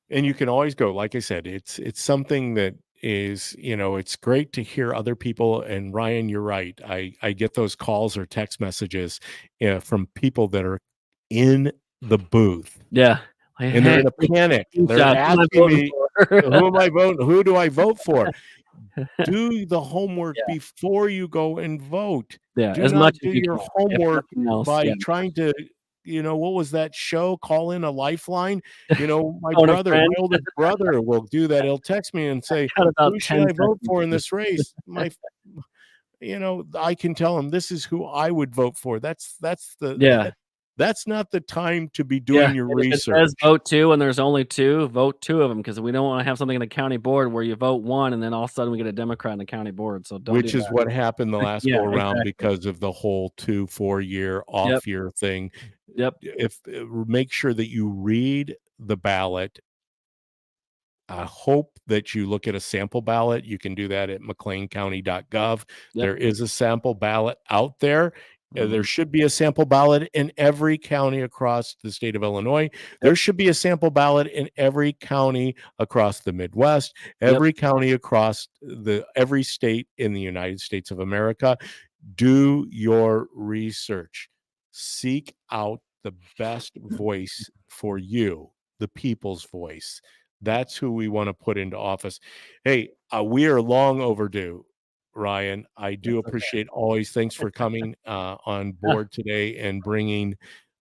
And you can always go, like I said, it's something that is, it's great to hear other people. And Ryan, you're right. I get those calls or text messages from people that are in the booth. Yeah. And they're in a panic. They're asking me, who am I voting? Who do I vote for? Do the homework before you go and vote. Yeah, do as not much do as you your can, homework else, by trying to, what was that show? Call in a lifeline. My my oldest brother will do that. He'll text me and say, who should I vote for in this race? I can tell him this is who I would vote for. That's not the time to be doing your research. If it says vote 2 and there's only 2, vote 2 of them, because we don't want to have something in the county board where you vote 1 and then all of a sudden we get a Democrat in the county board. So don't. Which is what happened the last go around because of the whole 2-4 year off year thing. Make sure that you read the ballot. I hope that you look at a sample ballot. You can do that at mcleancounty.gov. There is a sample ballot out there. There should be a sample ballot in every county across the state of Illinois. There should be a sample ballot in every county across the Midwest, every county across every state in the United States of America. Do your research. Seek out the best voice for you, the people's voice. That's who we want to put into office. Hey, we are long overdue. Ryan, I do appreciate always. Thanks for coming on board today and bringing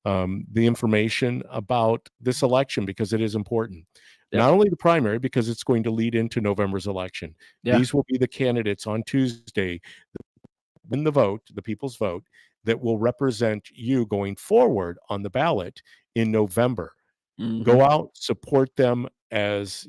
the information about this election, because it is important. Not only the primary, because it's going to lead into November's election. These will be the candidates on Tuesday win the vote, the people's vote, that will represent you going forward on the ballot in November. Go out, support them. As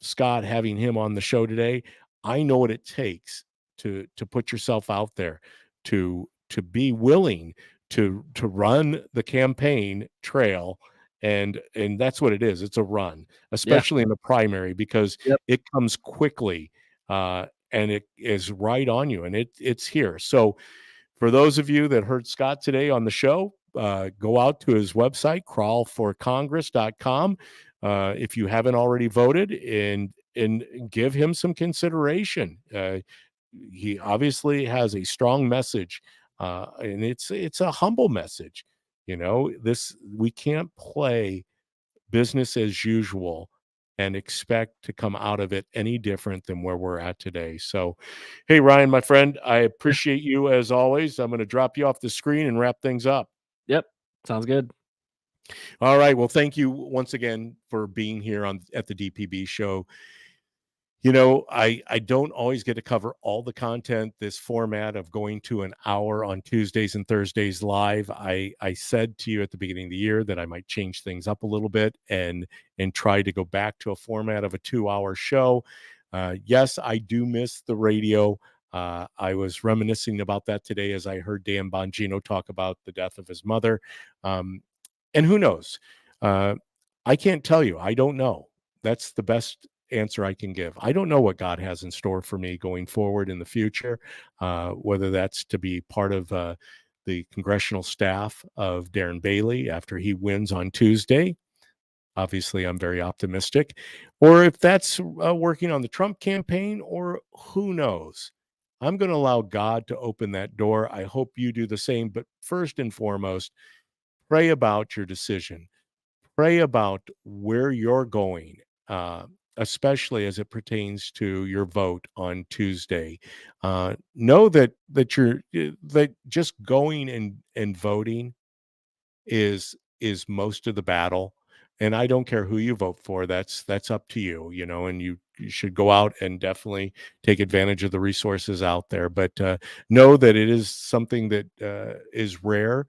Scott, having him on the show today, I know what it takes to put yourself out there, to be willing to run the campaign trail. And that's what it is. It's a run, especially in the primary, because Yep. it comes quickly, and it is right on you, and it's here. So for those of you that heard Scott today on the show, go out to his website, crawlforcongress.com. If you haven't already voted, and give him some consideration. He obviously has a strong message, and it's a humble message. We can't play business as usual and expect to come out of it any different than where we're at today. So, hey, Ryan, my friend, I appreciate you as always. I'm going to drop you off the screen and wrap things up. Yep. Sounds good. All right. Well, thank you once again for being here at the DPB show. I don't always get to cover all the content. This format of going to an hour on Tuesdays and Thursdays live, I said to you at the beginning of the year that I might change things up a little bit and try to go back to a format of a 2-hour show. Yes, I do miss the radio. I was reminiscing about that today as I heard Dan Bongino talk about the death of his mother. And who knows? I can't tell you. I don't know. That's the best answer I can give. I don't know what God has in store for me going forward in the future, whether that's to be part of the congressional staff of Darren Bailey after he wins on Tuesday. Obviously, I'm very optimistic. Or if that's working on the Trump campaign, or who knows. I'm going to allow God to open that door. I hope you do the same. But first and foremost, pray about your decision. Pray about where you're going, especially as it pertains to your vote on Tuesday. Know that that just going and voting is most of the battle. And I don't care who you vote for. That's up to you, and you should go out and definitely take advantage of the resources out there. But know that it is something that is rare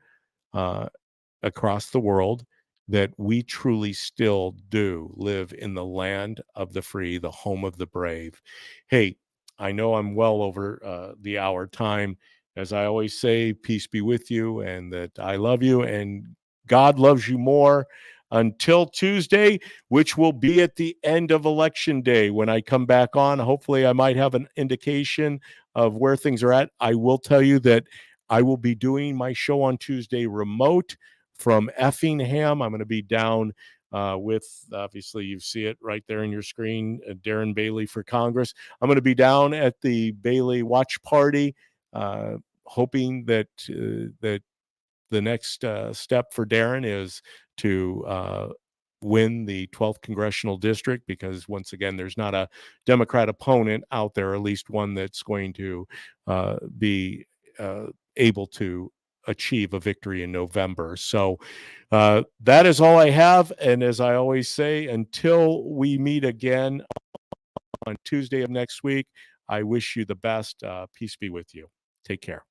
across the world, that we truly still do live in the land of the free, the home of the brave. Hey, I know I'm well over the hour time. As I always say, peace be with you, and that I love you, and God loves you more. Until Tuesday, which will be at the end of Election Day when I come back on. Hopefully, I might have an indication of where things are at. I will tell you that I will be doing my show on Tuesday remote from Effingham. I'm going to be down with, obviously, you see it right there in your screen, Darren Bailey for Congress. I'm going to be down at the Bailey Watch Party, hoping that that the next step for Darren is to win the 12th congressional district, because once again, there's not a Democrat opponent out there, at least one that's going to be able to achieve a victory in November. So that is all I have. And as I always say, until we meet again on Tuesday of next week, I wish you the best. Peace be with you. Take care.